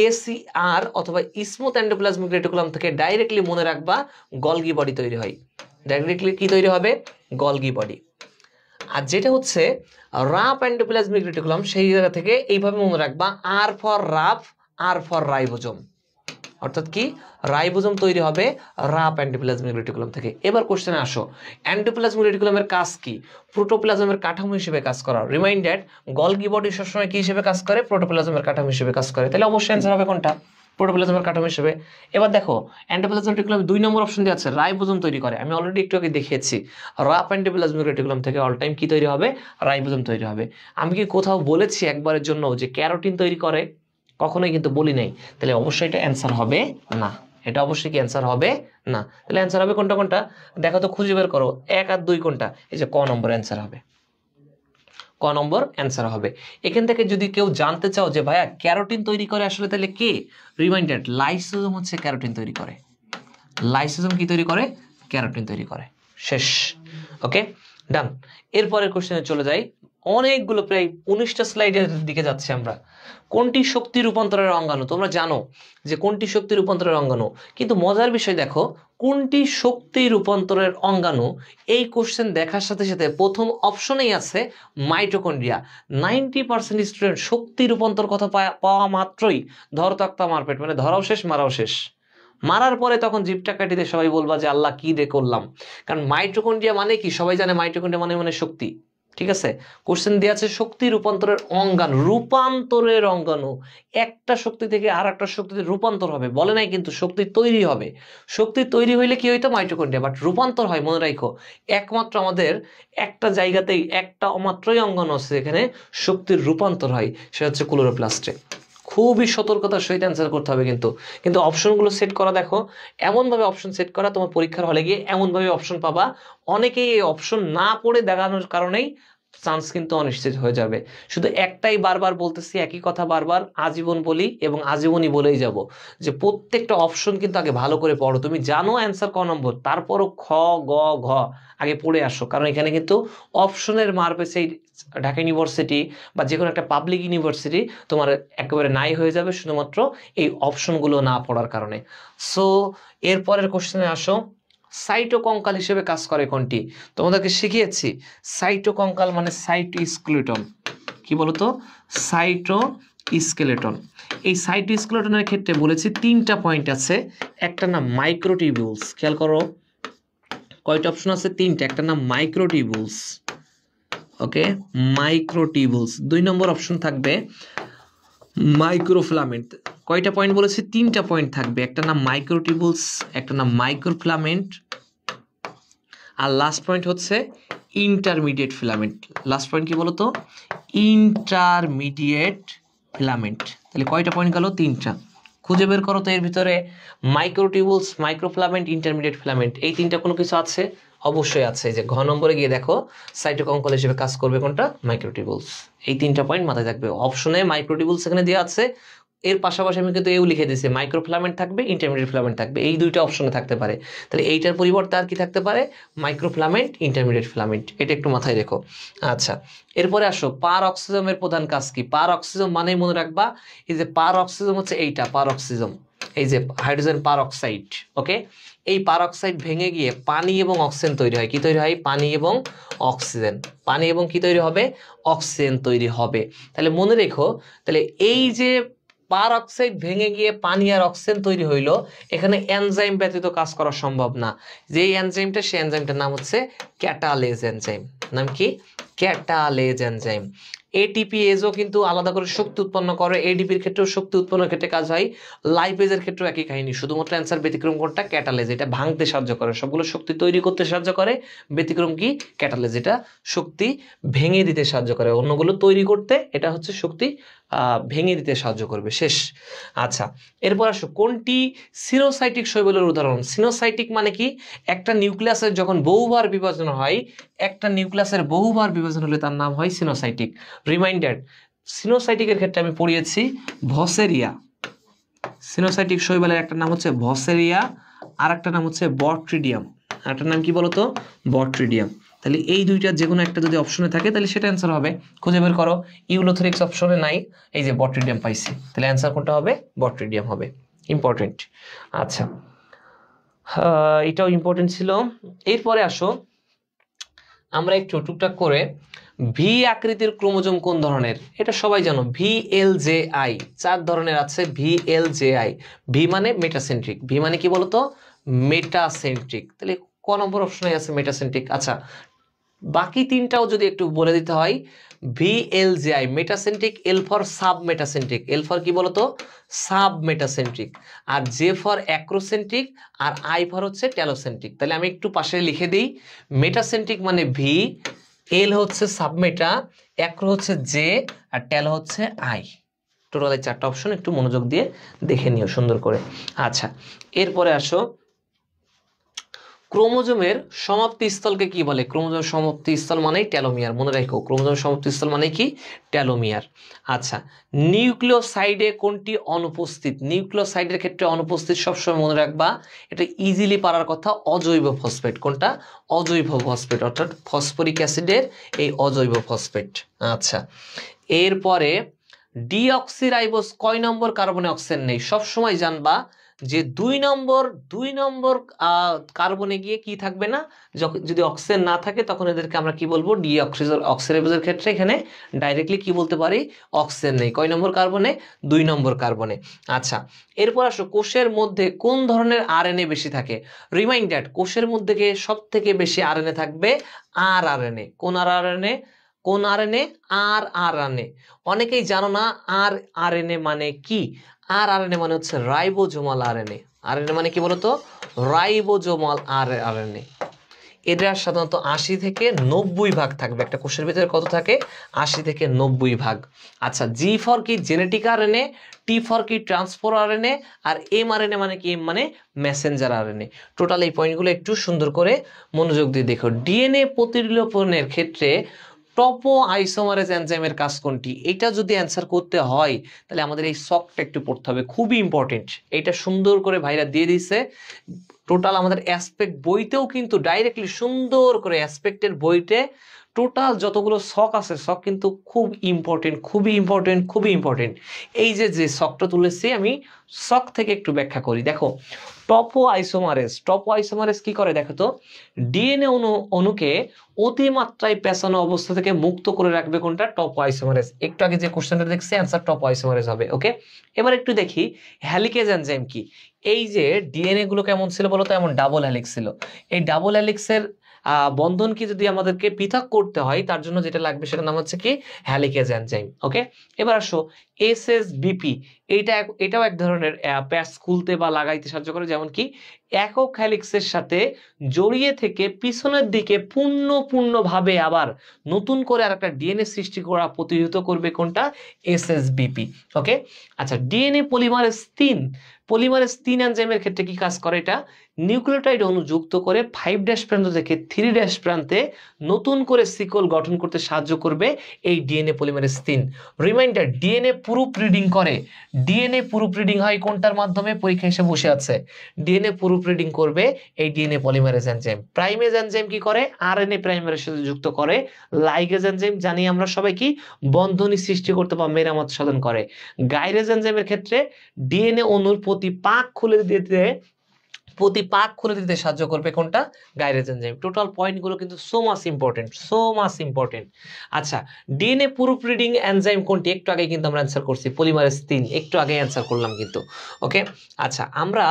ACR অথবা স্মুথ এন্ডোপ্লাজমিক রেটিকুলাম থেকে ডাইরেক্টলি মনে রাখবা গলগি বডি তৈরি হয়। ডাইরেক্টলি কি তৈরি হবে, গলগি বডি। আর যেটা হচ্ছে রাফ এন্ডোপ্লাজমিক রেটিকুলাম, সেই জায়গা থেকে এইভাবে মনে রাখবা R for rough, R for ribosome, অর্থাৎ কি রাইবোজোম তৈরি হবে রাফ এন্ডোপ্লাজমিক রেটিকুলাম থেকে। এবার কোশ্চেনে আসো, এন্ডোপ্লাজমিক রেটিকুলামের কাজ কি, প্রোটোপ্লাজমের কাঠামো হিসেবে কাজ করা। রিমাইন্ডেড, গলগি বডি সবসময় কি হিসেবে কাজ করে, প্রোটোপ্লাজমের কাঠামো হিসেবে কাজ করে, তাহলে অবশ্যই অ্যান্সার হবে কোনটা, প্রোটোপ্লাজমের কাঠামো হিসেবে। এবার দেখো এন্ডোপ্লাজমিক রেটিকুলাম 2 নম্বর অপশন দিয়ে আছে রাইবোজোম তৈরি করে। আমি অলরেডি একটু আগে দেখিয়েছি রাফ এন্ডোপ্লাজমিক রেটিকুলাম থেকে অল টাইম কি তৈরি হবে, রাইবোজোম তৈরি হবে। আমি কি কোথাও বলেছি একবারের জন্য যে ক্যারোটিন তৈরি করে, কখনোই কিন্তু বলি নাই। তাহলে অবশ্যই এটা অ্যান্সার হবে না, এটা অবশ্যই কি অ্যান্সার হবে না। তাহলে অ্যান্সার হবে কোনটা কোনটা, দেখো তো খুঁজে বের করো 1 আর 2 কোনটা, এই যে ক নম্বর অ্যান্সার হবে, ক নম্বর অ্যান্সার হবে। এখান থেকে যদি কেউ জানতে চাও যে ভাইয়া ক্যারোটিন তৈরি করে আসলে তাহলে কে, রিমাইন্ডেড লাইসোজোম হচ্ছে ক্যারোটিন তৈরি করে। লাইসোজোম কি তৈরি করে, ক্যারোটিন তৈরি করে। শেষ, ওকে ডান। এরপরের কোশ্চেনে চলে যাই, অনেকগুলো প্রায় 19টা স্লাইডের দিকে যাচ্ছে আমরা। কোনটি শক্তি রূপান্তরের অঙ্গাণু, তোমরা জানো যে কোনটি শক্তি রূপান্তরের অঙ্গাণু, কিন্তু মজার বিষয় দেখো কোনটি শক্তি রূপান্তরের অঙ্গাণু, এই কোশ্চেন দেখার সাথে সাথে প্রথম অপশনেই আছে মাইটোকন্ড্রিয়া। 90% স্টুডেন্ট শক্তি রূপান্তর কথা পাওয়া মাত্রই ধর তক্তা মারপেট, মানে ধরাও শেষ মারাও শেষ। মারার পরে তখন জিভটা কাটিতে সবাই বলবা যে আল্লাহ কি দে করলাম, কারণ মাইটোকন্ড্রিয়া মানে কি সবাই জানে, মাইটোকন্ড্রিয়া মানে শক্তি, ঠিক আছে। কোশ্চেন দেওয়া আছে শক্তি রূপান্তরের অঙ্গাণু, রূপান্তরের অঙ্গাণু, একটা শক্তি থেকে আর একটা শক্তিতে রূপান্তর হবে, বলে নাই কিন্তু শক্তি তৈরি হবে। শক্তি তৈরি হইলে কি হইতো, মাইটোকন্ড্রিয়া, বাট রূপান্তর হয় মনে রাখো একমাত্র আমাদের একটা জায়গাতেই, একটা মাত্রই অঙ্গাণু আছে এখানে শক্তির রূপান্তর হয়, সেটা হচ্ছে ক্লোরোপ্লাস্টে। খুবই সতর্কতার সহিত অ্যান্সার করতে হবে কিন্তু কিন্তু অপশনগুলো সেট করা দেখো, এমনভাবে অপশন সেট করা তোমার পরীক্ষার হলে গিয়ে এমনভাবে অপশন পাবা, অনেকেই এই অপশন না পড়ে দেখানোর কারণেই চান্স কিন্তু অনিশ্চিত হয়ে যাবে। শুধু একটাই বারবার বলতেছি, একই কথা বারবার আজীবন বলি এবং আজীবনই বলেই যাব, যে প্রত্যেকটা অপশন কিন্তু আগে ভালো করে পড়ো। তুমি জানো অ্যান্সার ক নম্বর, তারপরও খ গ ঘ আগে পড়ে আসো, কারণ এখানে কিন্তু অপশনের মার পেছে ঢাকা ইউনিভার্সিটি বা যে কোনো একটা পাবলিক ইউনিভার্সিটি তোমার একেবারে নাই হয়ে যাবে শুধুমাত্র এই অপশনগুলো না পড়ার কারণে। সো এরপরের কোশ্চেনে আসো, সাইটোকঙ্কাল হিসেবে কাজ করে কোনটি? তোমাদেরকে শিখিয়েছি সাইটোকঙ্কাল মানে সাইটোস্কেলেটন। কি বলতো? সাইটোস্কেলেটন। এই সাইটোস্কেলেটনের ক্ষেত্রে বলেছি 3টা পয়েন্ট আছে। একটা নাম মাইক্রোটিবিউলস, খেয়াল করো কয়টা অপশন আছে? 3টা। একটা নাম মাইক্রোটিবিউলস, ওকে, মাইক্রোটিবিউলস। 2 নম্বর অপশন থাকবে মাইক্রোফিলামেন্ট। কয়টা পয়েন্ট বলেছি? 3টা পয়েন্ট থাকবে। একটা নাম মাইক্রোটিবিউলস, একটা নাম মাইক্রোফিলামেন্ট, আর লাস্ট পয়েন্ট হচ্ছে ইন্টারমিডিয়েট ফিলামেন্ট। লাস্ট পয়েন্ট কি বলতো? Intermediate filament. তাহলে কয়টা পয়েন্ট গেল? 3টা। খুঁজে বের করো তো এর ভিতরে মাইক্রোটিবিউলস, মাইক্রোফিলামেন্ট, ইন্টারমিডিয়েট ফিলামেন্ট, এই 3টা কোনো কিছু আছে? অবশ্যই আছে। যে ঘ নম্বরে গিয়ে দেখো সাইটোকঙ্কাল হিসেবে কাজ করবে কোনটা? মাইক্রোটিবিউলস। এই 3টা পয়েন্ট মাথায় থাকবে। অপশনে মাইক্রোটিবিউলস এখানে দেওয়া আছে, এর পাশাপাশি আমি কিন্তু এও লিখে দিয়েছি মাইক্রোফিলামেন্ট থাকবে, ইন্টারমিডিয়েট ফিলামেন্ট থাকবে, এই 2টা অপশনে থাকতে পারে। তাহলে এইটার পরিবর্তে আর কি থাকতে পারে? মাইক্রোফিলামেন্ট, ইন্টারমিডিয়েট ফিলামেন্ট, এটা একটু মাথায় রেখো। আচ্ছা, এরপরে আসো পার অক্সিজমের প্রধান কাজ কি? পার অক্সিজম মানেই মনে রাখবা এই যে পার অক্সিজম হচ্ছে এইটা পার অক্সিজম, এই যে হাইড্রোজেন পার অক্সাইড, ওকে। এই পার অক্সাইড ভেঙে গিয়ে পানি এবং অক্সিজেন তৈরি হয়। কি তৈরি হয়? পানি এবং অক্সিজেন। পানি এবং কি তৈরি হবে? অক্সিজেন তৈরি হবে। তাহলে মনে রেখো, তাহলে এই যে পার অক্সাইড ভেঙে গিয়ে পানি আর অক্সিজেন তৈরি হইলো, এখানে এনজাইম ব্যতীত কাজ করা সম্ভব না। যেই এনজাইমটা, সেই এনজাইমটার নাম হচ্ছে ক্যাটালেজ এনজাইম। নাম কি? Catalase enzyme. এটিপিএজও কিন্তু আলাদা করে শক্তি উৎপন্ন করে, এডিপির ক্ষেত্রেও শক্তি উৎপন্নের ক্ষেত্রে কাজ হয়, লাইপেজের ক্ষেত্রেও একই কাহিনী, শুধুমাত্র অ্যান্সার ব্যতিক্রম কোনটা? ক্যাটালেজ। এটা ভাঙতে সাহায্য করে, সবগুলো শক্তি তৈরি করতে সাহায্য করে, ব্যতিক্রম কি? ক্যাটালেজ। এটা শক্তি ভেঙে দিতে সাহায্য করে, অন্যগুলো তৈরি করতে, এটা হচ্ছে শক্তি ভেঙে দিতে সাহায্য করবে। শেষ। আচ্ছা, এরপর আসো কোনটি সিনোসাইটিক শৈবালের উদাহরণ? সিনোসাইটিক মানে কি? একটা নিউক্লিয়াসের যখন বহুবার বিভাজন হয়, একটা নিউক্লিয়াসের বহুবার বিভাজন হলে তার নাম হয় সিনোসাইটিক। রিমাইন্ডার, সিনোসাইটিকের ক্ষেত্রে আমি পড়িয়েছি ভসেরিয়া। সিনোসাইটিক শৈবালের একটা নাম হচ্ছে ভসেরিয়া, আর একটা নাম হচ্ছে বট্রিডিয়াম। আরেকটার নাম কি বলতো? বট্রিডিয়াম। তাহলে এই 2টার যে কোনো একটা যদি অপশনে থাকে তাহলে সেটা অ্যান্সার হবে। খুঁজে বের করো। ইউলোথরিক্স অপশনে নাই, এই যে বট্রিডিয়াম পাইছি, তাহলে অ্যান্সার কোনটা হবে? বট্রিডিয়াম হবে। ইম্পর্টেন্ট। আচ্ছা, এটাও ইম্পর্টেন্ট ছিল। এরপরে আসো আমরা একটু টুকটাক করে, ভি আকৃতির ক্রোমোজোম কোন ধরনের? এটা সবাই জানো, VLJI। 4 ধরনের আছে VLJI। ভি মানে মেটাসেন্ট্রিক। ভি মানে কি বলতো? মেটাসেন্ট্রিক। তাহলে ক নম্বর অপশনে আছে মেটাসেন্ট্রিক। আচ্ছা, বাকি 3টাও যদি একটু বলে দিতে হয়, VLJI metacentric, L for sub metacentric. L for কি বলতো? Sub metacentric. আর জে ফর অ্যাক্রোসেন্ট্রিক, আর আই ফর হচ্ছে ট্যালোসেন্ট্রিক। তাহলে আমি একটু পাশে লিখে দিই, মেটাসেন্ট্রিক মানে ভি, এল হচ্ছে সাবমেটা, অ্যাক্রো হচ্ছে জে, আর ট্যালো হচ্ছে আই। টোটাল 4টা অপশন একটু মনোযোগ দিয়ে দেখে নিও সুন্দর করে। আচ্ছা, এরপরে আসো ক্রোমোজোমের সমাপ্তি স্থলকে কি বলে? ক্রোমোজোমের সমাপ্তি স্থল মানেই টেলোমিয়ার। মনে রাখো, ক্রোমোজোমের সমাপ্তি স্থল মানে কি? টেলোমিয়ার। আচ্ছা, নিউক্লিওসাইডে কোনটি অনুপস্থিত? নিউক্লিওসাইডের ক্ষেত্রে অনুপস্থিত সবসময় মনে রাখবা, এটা ইজিলি পারার কথা, অজৈব ফসফেট। কোনটা? অজৈব ফসফেট, অর্থাৎ ফসফরিক অ্যাসিডের এই অজৈব ফসফেট। আচ্ছা, এরপরে ডিঅক্সিরাইবোজ কয় নম্বর কার্বনে অক্সিজেন নেই? সবসময় জানবা যে 2 নম্বর কার্বনে গিয়ে কি থাকবে না, যদি অক্সিজেন না থাকে তখন এদেরকে আমরা কি বলবো? ডিঅক্সিরাইবোজের ক্ষেত্রে এখানে ডাইরেক্টলি কি বলতে পারি? অক্সিজেন নেই। কয় নম্বর কার্বনে? 2 নম্বর কার্বনে। আচ্ছা, এরপর আসো কোষের মধ্যে কোন ধরনের আরএনএ বেশি থাকে? রিমাইন্ডার, কোষের মধ্যে সব থেকে বেশি আরএনএ থাকবে আরএনএ। কোন আরএনএ? কোন আরএনএ? আরএনএ। অনেকেই জানো না আরএনএ মানে কি। আরএনএ মানে হচ্ছে রাইবোজোমাল আরএনএ। আরএনএ মানে কি বলতো? Ribosomal RNA. এটা সাধারণত 80 থেকে 90 ভাগ থাকবে। একটা কোষের ভিতরে কত থাকে? 80 থেকে 90 ভাগ। আচ্ছা, জি ফর কি? জেনেটিক আরএনএ, টি ফর কি? ট্রান্সফার আরএনএ, আর এমআরএনএ মানে কি? এম মানে মেসেঞ্জার আরএনএ। টোটাল এই পয়েন্টগুলো একটু সুন্দর করে মনোযোগ দিয়ে দেখো। ডিএনএ প্রতিলিপনের ক্ষেত্রে টপো আইসোমারেজ এনজাইমের কাজ কোনটি? এটা যদি অ্যান্সার করতে হয় তাহলে আমাদের এই সকটা একটু পড়তে হবে, খুবই ইম্পর্টেন্ট। এটা সুন্দর করে ভাইরা দিয়ে দিছে। টোটাল আমাদের অ্যাসপেক্ট বইতেও কিন্তু ডাইরেক্টলি সুন্দর করে অ্যাসপেক্টের বইতে টোটাল যতগুলো শক আছে সক কিন্তু খুব ইম্পর্টেন্ট, খুবই ইম্পর্টেন্ট, খুবই ইম্পর্টেন্ট। এই যে শকটা তুলেছি আমি, শক থেকে একটু ব্যাখ্যা করি। দেখো, টপো আইসোমারেজ কি করে দেখো তো? ডিএনএ অণুকে অতিমাত্রায় পেঁচানো অবস্থা থেকে মুক্ত করে রাখবে কোনটা? টপো আইসোমারেজ। একটু আগে যে কোশ্চেনটা দেখছি অ্যান্সার টপো আইসোমারেজ হবে। ওকে, এবার একটু দেখি হেলিকেজ এনজাইম কি। এই যে ডিএনএ গুলো কেমন ছিল বলতো? এমন ডাবল হেলিক্স ছিল। এই ডাবল হেলিক্সের বন্ধন কি যদি আমাদেরকে পৃথক করতে হয় তার জন্য যেটা লাগবে সেটার নাম হচ্ছে কি? Helicase enzyme. ওকে, এবার আসো এসএসবিপি। এটাও এক ধরনের প্যাচ খুলতে বা লাগাইতে সাহায্য করে, যেমন কি একক হেলিক্সের সাথে জড়িয়ে থেকে পিছনের দিকে পূর্ণভাবে আবার নতুন করে আর একটা ডিএনএ সৃষ্টি করা প্রতিহত করবে কোনটা? এসএসবিপি। ওকে, আচ্ছা, ডিএনএ পলিমারেজ 3 এনজাইমের ক্ষেত্রে কি কাজ করে? এটা নিউক্লিওটাইড অণু যুক্ত করে 5' প্রান্ত থেকে 3' প্রান্তে নতুন করে সিকল গঠন করতে সাহায্য করবে এই DNA polymerase 3। Reminder, DNA proof reading করে। ডিএনএ প্রুফ রিডিং হয় কোনটার মাধ্যমে? পরীক্ষা এসে বসে আছে। ডিএনএ প্রুফ রিডিং করবে এই DNA polymerase enzyme. Primase enzyme কি করে? আরএনএ প্রাইমারের সাথে যুক্ত করে। লাইগেজ এনজাইম জানি আমরা সবাই কি? বন্ধনী সৃষ্টি করতে বা মেরামত সাধন করে। গাইরেজ এনজাইমের ক্ষেত্রে ডিএনএ অণুর প্রতি পাক খুলে দিতে সাহায্য করবে কোনটা? Gyrase enzyme. টোটাল পয়েন্টগুলো কিন্তু সো মাচ ইম্পর্টেন্ট। আচ্ছা, ডিএনএ প্রুফ রিডিং এনজাইম কোনটি? একটু আগে কিন্তু আমরা অ্যান্সার করছি পলিমারেজ 3, একটু আগে অ্যান্সার করলাম কিন্তু। ওকে, আচ্ছা, আমরা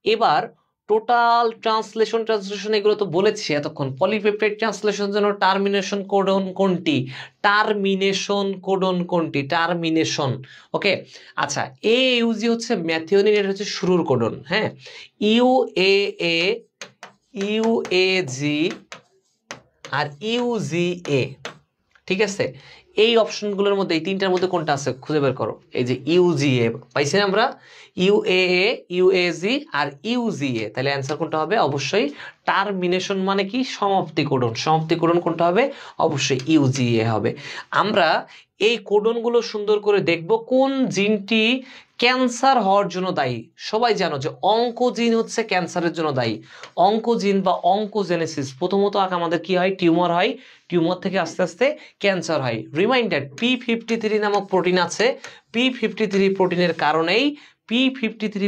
এবার টোটাল ট্রান্সলেশন এগুলো তো বলেছি এতক্ষণ। পলিপেপটাইড ট্রান্সলেশনের জন্য টার্মিনেশন কোডন কোনটি? টার্মিনেশন। ওকে, আচ্ছা, AUG হচ্ছে ম্যাথিওনিন, এটা হচ্ছে শুরুর কোডন। হ্যাঁ, UAG আর UGA, ঠিক আছে? এই অপশনগুলোর মধ্যে, এই তিনটার মধ্যে কোনটা আছে খুঁজে বের করো। এই যে UGA পাইছি না আমরা, UAA, UAG আর UGA, তাহলে অ্যান্সার কোনটা হবে? অবশ্যই টার্মিনেশন মানে কি? সমাপ্তি কোডন কোনটা হবে? অবশ্যই UGA হবে। আমরা এই কোডনগুলো সুন্দর করে দেখব কোন জিনটি ক্যান্সার হওয়ার জন্য দায়ী। সবাই জানো যে অঙ্কোজিন হচ্ছে ক্যান্সারের জন্য দায়ী। অঙ্কোজিন বা অঙ্কোজেনেসিস, প্রথমত আমাদের কি হয়? টিউমার হয়, টিউমার থেকে আস্তে আস্তে ক্যান্সার হয়। রিমাইন্ডার, P53 নামক প্রোটিন আছে। P53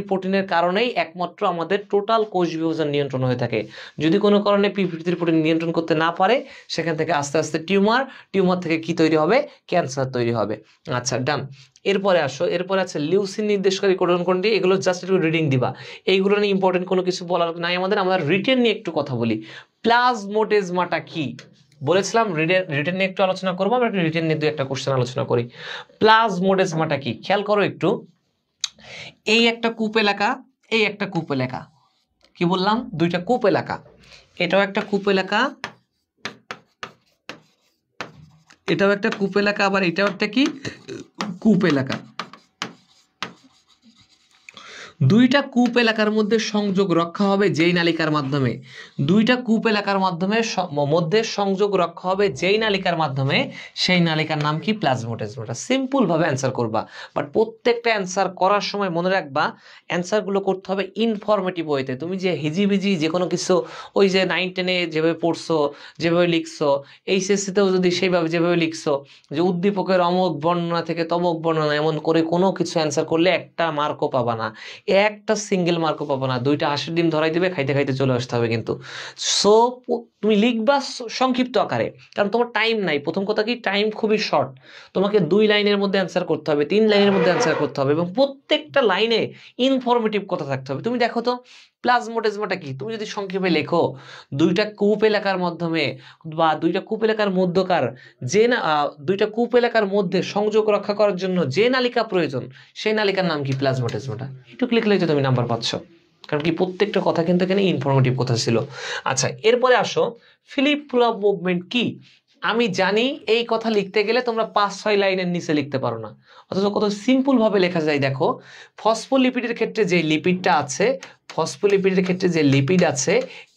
প্রোটিনের কারণেই একমাত্র আমাদের টোটাল কোষ বিভাজন নিয়ন্ত্রণ হয়ে থাকে। যদি কোনো কারণে P53 প্রোটিন নিয়ন্ত্রণ করতে না পারে, সেখান থেকে আস্তে আস্তে টিউমার থেকে কি তৈরি হবে? ক্যান্সার তৈরি হবে। আচ্ছা, ডান। এরপরে আছে লিউসিন নির্দেশকারী কোডন কোনটি? এগুলো জাস্ট একটু রিডিং দিবা, এইগুলো নিয়ে ইম্পর্টেন্ট কোনো কিছু বলার নাই আমাদের। আমরা রিটেন নিয়ে একটু কথা বলি। প্লাজমোডেজমাটা কি? বলেছিলাম রিটেন নিয়ে একটু আলোচনা করবো। আমরা রিটেন নিয়ে 2-1টা কোশ্চেন আলোচনা করি। প্লাজমোডেজমাটা কি? খেয়াল করো একটু। এই একটা কূপ এলাকা, এই একটা কূপ এলাকা। কি বললাম? 2টা কূপ এলাকা। এটাও একটা কূপ এলাকা, এটাও একটা কূপ এলাকা, আবার এটাও একটা কি? কূপ এলাকা। 2টা কূপ এলাকার মধ্যে সংযোগ রক্ষা হবে যেই নালিকার মাধ্যমে, 2টা কূপ এলাকার মধ্যে সংযোগ রক্ষা হবে যেই নালিকার মাধ্যমে, সেই নালিকার নাম কি? প্লাজমোডেজমাটা। সিম্পল ভাবে অ্যান্সার করবা, বাট প্রত্যেকটা অ্যান্সার করার সময় মনে রাখবা অ্যান্সারগুলো করতে হবে ইনফরমেটিভ ওয়েতে। তুমি যে হিজিবিজি যে কোনো কিছু ওই যে 9-10-এ যেভাবে পড়ছো, যেভাবে লিখছো, এইচএসসিতেও যদি সেইভাবে যেভাবে লিখছো যে উদ্দীপকের অমুক বর্ণনা থেকে তমুক বর্ণনা, এমন করে কোনো কিছু অ্যান্সার করলে একটা মার্কও পাবা না, একটা সিঙ্গেল মার্কও পাবো না। 2টা হাঁসের ডিম ধরাই দিবে, খাইতে খাইতে চলে আসতে হবে কিন্তু। সো তুমি লিখবা সংক্ষিপ্ত আকারে, কারণ তোমার টাইম নাই। প্রথম কথা কি, টাইম খুবই শর্ট। তোমাকে 2 লাইনের মধ্যে অ্যান্সার করতে হবে, 3 লাইনের মধ্যে অ্যান্সার করতে হবে, এবং প্রত্যেকটা লাইনে ইনফরমেটিভ কথা থাকতে হবে। তুমি দেখো তো প্লাজমোডেজমাটা কি? তুমি যদি সংক্ষেপে লেখো, 2টা কূপ এলাকার মাধ্যমে বা 2টা কূপ এলাকার মধ্যকার যে 2টা কূপ এলাকার মধ্যে সংযোগ রক্ষা করার জন্য যে নালিকা প্রয়োজন, সেই নালিকার নাম কি? প্লাজমোডেজমাটা। একটু লিখলেই তো তুমি নাম্বার পাচ্ছ, কারণ কি প্রত্যেকটা কথা কিন্তু এখানে ইনফরমেটিভ কথা ছিল। আচ্ছা, এরপরে আসো ফিলিপ ফ্লপ মুভমেন্ট কি? আমি জানি এই কথা লিখতে গেলে তোমরা 5-6 লাইনের নিচে লিখতে পারো না, অথচ কত সিম্পল ভাবে লেখা যায় দেখো। ফসফোলিপিডের ক্ষেত্রে যে লিপিডটা আছে, ফসফোলিপিডের ক্ষেত্রে যে লিপিড আছে,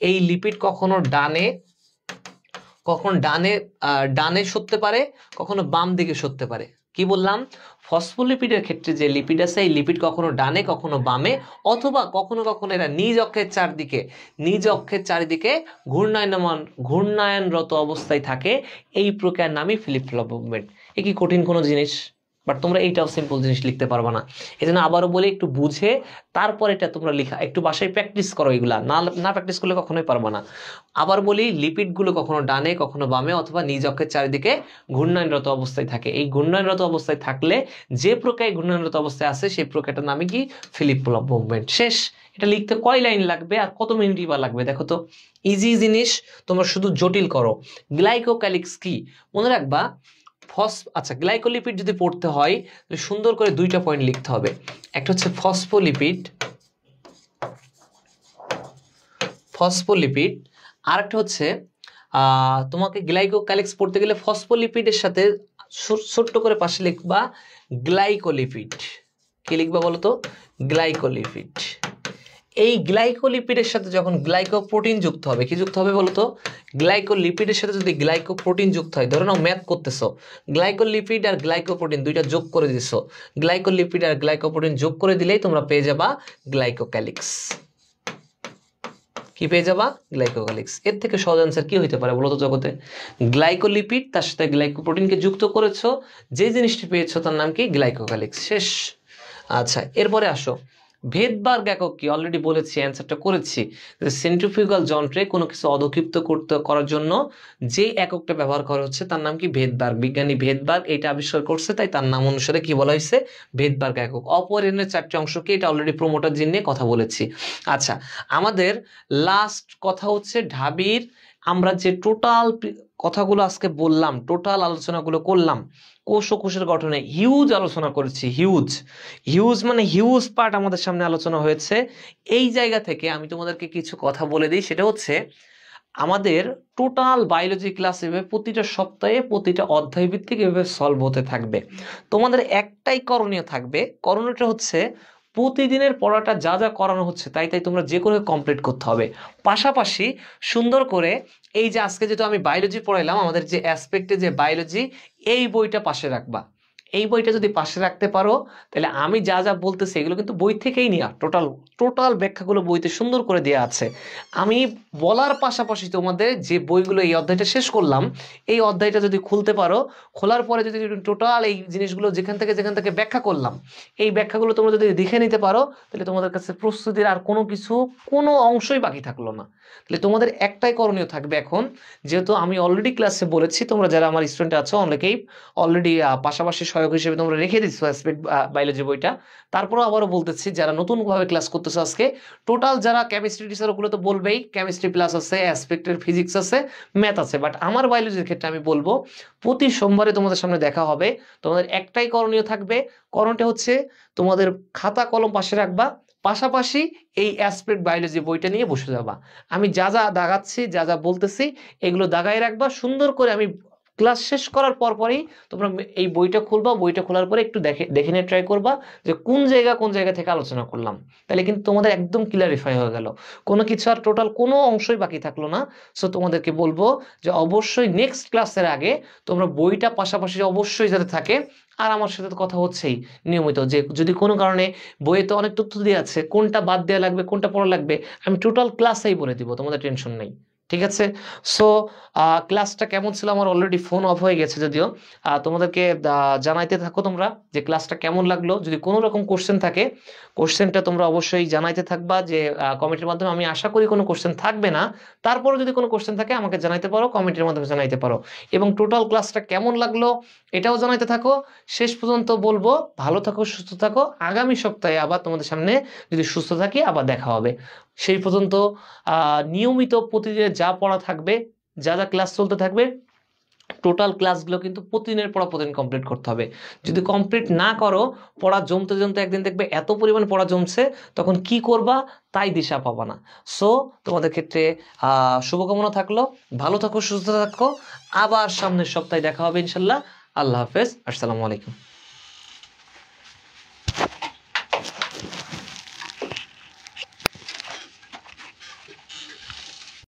এই লিপিড কখনো ডানে সরতে পারে, কখনো বাম দিকে সরতে পারে। কি বললাম? ফসফোলিপিডের ক্ষেত্রে যে লিপিড আছে, এই লিপিড কখনো ডানে কখনো বামে, অথবা কখনো কখনো এরা নিজ অক্ষের চারিদিকে ঘূর্ণায়নরত অবস্থায় থাকে। এই প্রক্রিয়ার নামই ফিলিপ ফ্লপ মুভমেন্ট। এ কি কঠিন কোনো জিনিস? বাট তোমরা এইটাও সিম্পল জিনিস লিখতে পারবা না। এই জন্য আবারও বলি, একটু বুঝে তারপর এটা তোমরা লেখা, একটু বাসায় প্র্যাকটিস করো। এগুলা না প্র্যাকটিস করলে কখনোই পারবা না। আবার বলি, লিপিডগুলো কখনো ডানে কখনো বামে অথবা নিজ অক্ষের চারিদিকে ঘূর্ণায়নরত অবস্থায় থাকে। এই ঘূর্ণায়নরত অবস্থায় থাকলে যে প্রক্রিয়ায় ঘূর্ণায়নরত অবস্থায় আছে সেই প্রক্রিয়াটার নামে কি? Flip flop movement. শেষ। এটা লিখতে কয় লাইন লাগবে আর কত মিনিটই বা লাগবে? দেখো তো, ইজি জিনিস, তোমরা শুধু জটিল করো। গ্লাইকোক্যালিক্স কি? মনে রাখবা, আচ্ছা, গ্লাইকোলিপিড যদি পড়তে হয় তাহলে সুন্দর করে 2টা পয়েন্ট লিখতে হবে। একটা হচ্ছে ফসফোলিপিড, আর একটা হচ্ছে তোমাকে গ্লাইকোক্যালিক্স পড়তে গেলে ফসফোলিপিডের সাথে ছোট্ট করে পাশে লিখবা গ্লাইকোলিপিড। কি লিখবা বলো তো? গ্লাইকোলিপিড। এই গ্লাইকোলিপিডের সাথে যখন গ্লাইকোপ্রোটিন যুক্ত হবে, কি যুক্ত হবে বলতো? গ্লাইকোলিপিডের সাথে যদি গ্লাইকোপ্রোটিন যুক্ত হয়, ধরো নাও ম্যাথ করতেছো, গ্লাইকোলিপিড আর গ্লাইকোপ্রোটিন দুইটা যোগ করে দিছো, গ্লাইকোলিপিড আর গ্লাইকোপ্রোটিন যোগ করে দিলেই তোমরা পেয়ে যাবা গ্লাইকোক্যালিক্স। কি পেয়ে যাবা? গ্লাইকোক্যালিক্স। এর থেকে সহজ অ্যান্সার কি হইতে পারে বলো তো জগতে? গ্লাইকোলিপিড তার সাথে গ্লাইকোপ্রোটিনকে যুক্ত করেছো, যে জিনিসটি পেয়েছো তার নাম কি? গ্লাইকোক্যালিক্স। শেষ। আচ্ছা, এরপরে আসো, ভেদবার্গ একক কি? অলরেডি বলেছি, অ্যান্সারটা করেছি। সেন্ট্রিফিউগাল যন্ত্রে কোনো কিছু অধক্ষিপ্ত করার জন্য যে এককটা ব্যবহার করা হচ্ছে তার নাম কি? ভেদবার্গ। বিজ্ঞানী ভেদবার্গ এটা আবিষ্কার করছে, তাই তার নাম অনুসারে কি বলা হয়েছে? ভেদবার্গ একক। অপরিণের 4টি অংশকে, এটা অলরেডি প্রোমোটার জিন নিয়ে কথা বলেছি। আচ্ছা, আমাদের লাস্ট কথা হচ্ছে ঢাবির। আমরা যে টোটাল কথাগুলো আজকে বললাম, টোটাল আলোচনাগুলো করলাম, কোষ ও কোষের গঠনে হিউজ আলোচনা করেছি। হিউজ মানে হিউজ পার্ট আমাদের সামনে আলোচনা হয়েছে। এই জায়গা থেকে আমি তোমাদেরকে কিছু কথা বলে দিই, সেটা হচ্ছে আমাদের টোটাল বায়োলজি ক্লাস এভাবে প্রতিটা সপ্তাহে প্রতিটা অধ্যায় ভিত্তিক এভাবে সলভ হতে থাকবে। তোমাদের একটাই করণীয় থাকবে, করণীয়টা হচ্ছে প্রতিদিনের পড়াটা যা যা করানো হচ্ছে তাই তোমরা যে কোনো কমপ্লিট করতে হবে। পাশাপাশি সুন্দর করে এই যে আজকে যেহেতু আমি বায়োলজি পড়াইলাম, আমাদের যে অ্যাসপেক্টে যে বায়োলজি, এই বইটা পাশে রাখবা। এই বইটা যদি পাশে রাখতে পারো তাহলে আমি যা যা বলতেছি এগুলো কিন্তু বই থেকেই নেওয়া, টোটাল ব্যাখ্যাগুলো বইতে সুন্দর করে দেওয়া আছে। আমি বলার পাশাপাশি তোমাদের যে বইগুলো, এই অধ্যায়টা শেষ করলাম, এই অধ্যায়টা যদি খুলতে পারো, খোলার পরে যদি টোটাল এই জিনিসগুলো যেখান থেকে ব্যাখ্যা করলাম, এই ব্যাখ্যাগুলো তোমরা যদি দেখে নিতে পারো, তাহলে তোমাদের কাছে প্রস্তুতির আর কোনো অংশই বাকি থাকলো না। তাহলে তোমাদের একটাই করণীয় থাকবে এখন, যেহেতু আমি অলরেডি ক্লাসে বলেছি, তোমরা যারা আমার স্টুডেন্ট আছো অনেকেই অলরেডি পাশাপাশি সহায়ক হিসেবে তোমরা রেখে দিচ্ছ অ্যাসপেক্ট বায়োলজি বইটা। তারপরেও আবারও বলতেছি, যারা নতুনভাবে ক্লাস করতেছো আজকে, টোটাল যারা কেমিস্ট্রি টিচার ওগুলো তো বলবেই, কেমিস্ট্রি প্লাস আছে, অ্যাসপেক্টের ফিজিক্স আছে, ম্যাথ আছে, বাট আমার বায়োলজির ক্ষেত্রে আমি বলবো প্রতি সোমবারে তোমাদের সামনে দেখা হবে। তোমাদের একটাই করণীয় থাকবে, করণটা হচ্ছে তোমাদের খাতা কলম পাশে রাখবা, পাশাপাশি এই অ্যাসপেক্ট বায়োলজি বইটা নিয়ে বসে যাবা। আমি যা যা দাগাচ্ছি, যা যা বলতেছি, এগুলো দাগায় রাখবা সুন্দর করে। আমি ক্লাস শেষ করার পরই তোমরা এই বইটা খুলবা, বইটা খোলার পরে একটু দেখে নিয়ে ট্রাই করবা যে কোন জায়গা থেকে আলোচনা করলাম, তাহলে কিন্তু তোমাদের একদম ক্লিয়ারিফাই হয়ে গেল, কোনো কিছু আর টোটাল কোনো অংশই বাকি থাকলো না। সো তোমাদেরকে বলবো যে অবশ্যই নেক্সট ক্লাসের আগে তোমরা বইটা পাশাপাশি অবশ্যই যাতে থাকে। আর আমার সাথে তো কথা হচ্ছেই নিয়মিত, যে যদি কোনো কারণে বইয়ে তো অনেক তথ্য দিয়ে আছে, কোনটা বাদ দেওয়া লাগবে, কোনটা পড়া লাগবে, আমি টোটাল ক্লাসেই বলে দিব, তোমাদের টেনশন নেই। ঠিক আছে? সো ক্লাসটা কেমন ছিল, আমার অলরেডি ফোন অফ হয়ে গেছে যদিও, তোমাদেরকে জানাইতে থাকো তোমরা যে ক্লাসটা কেমন লাগলো। যদি কোনো রকম কোশ্চেন থাকে, কোশ্চেনটা তোমরা অবশ্যই জানাইতে থাকবা, যে কমেন্টের মাধ্যমে। আমি আশা করি কোনো কোশ্চেন থাকবে না, তারপরে যদি কোনো কোশ্চেন থাকে আমাকে জানাইতে পারো, কমেন্টের মাধ্যমে জানাইতে পারো। এবং টোটাল ক্লাসটা কেমন লাগলো এটাও জানাইতে থাকো। শেষ পর্যন্ত বলবো, ভালো থাকো, সুস্থ থাকো। আগামী সপ্তাহে আবার তোমাদের সামনে যদি সুস্থ থাকি আবার দেখা হবে। সেই পর্যন্ত নিয়মিত প্রতিদিনের যা পড়া থাকবে, যা যা ক্লাস চলতে থাকবে, টোটাল ক্লাসগুলো কিন্তু প্রতিদিনের পড়া প্রতিদিন কমপ্লিট করতে হবে। যদি কমপ্লিট না করো, পড়া জমতে জমতে একদিন দেখবে এত পরিমাণ পড়া জমছে, তখন কি করবা তাই দিশা পাবা না। সো তোমাদের ক্ষেত্রে শুভকামনা থাকলো, ভালো থাকো, সুস্থ থাকো, আবার সামনের সপ্তাহে দেখা হবে ইনশাল্লাহ। আল্লাহ হাফেজ, আসসালামু আলাইকুম।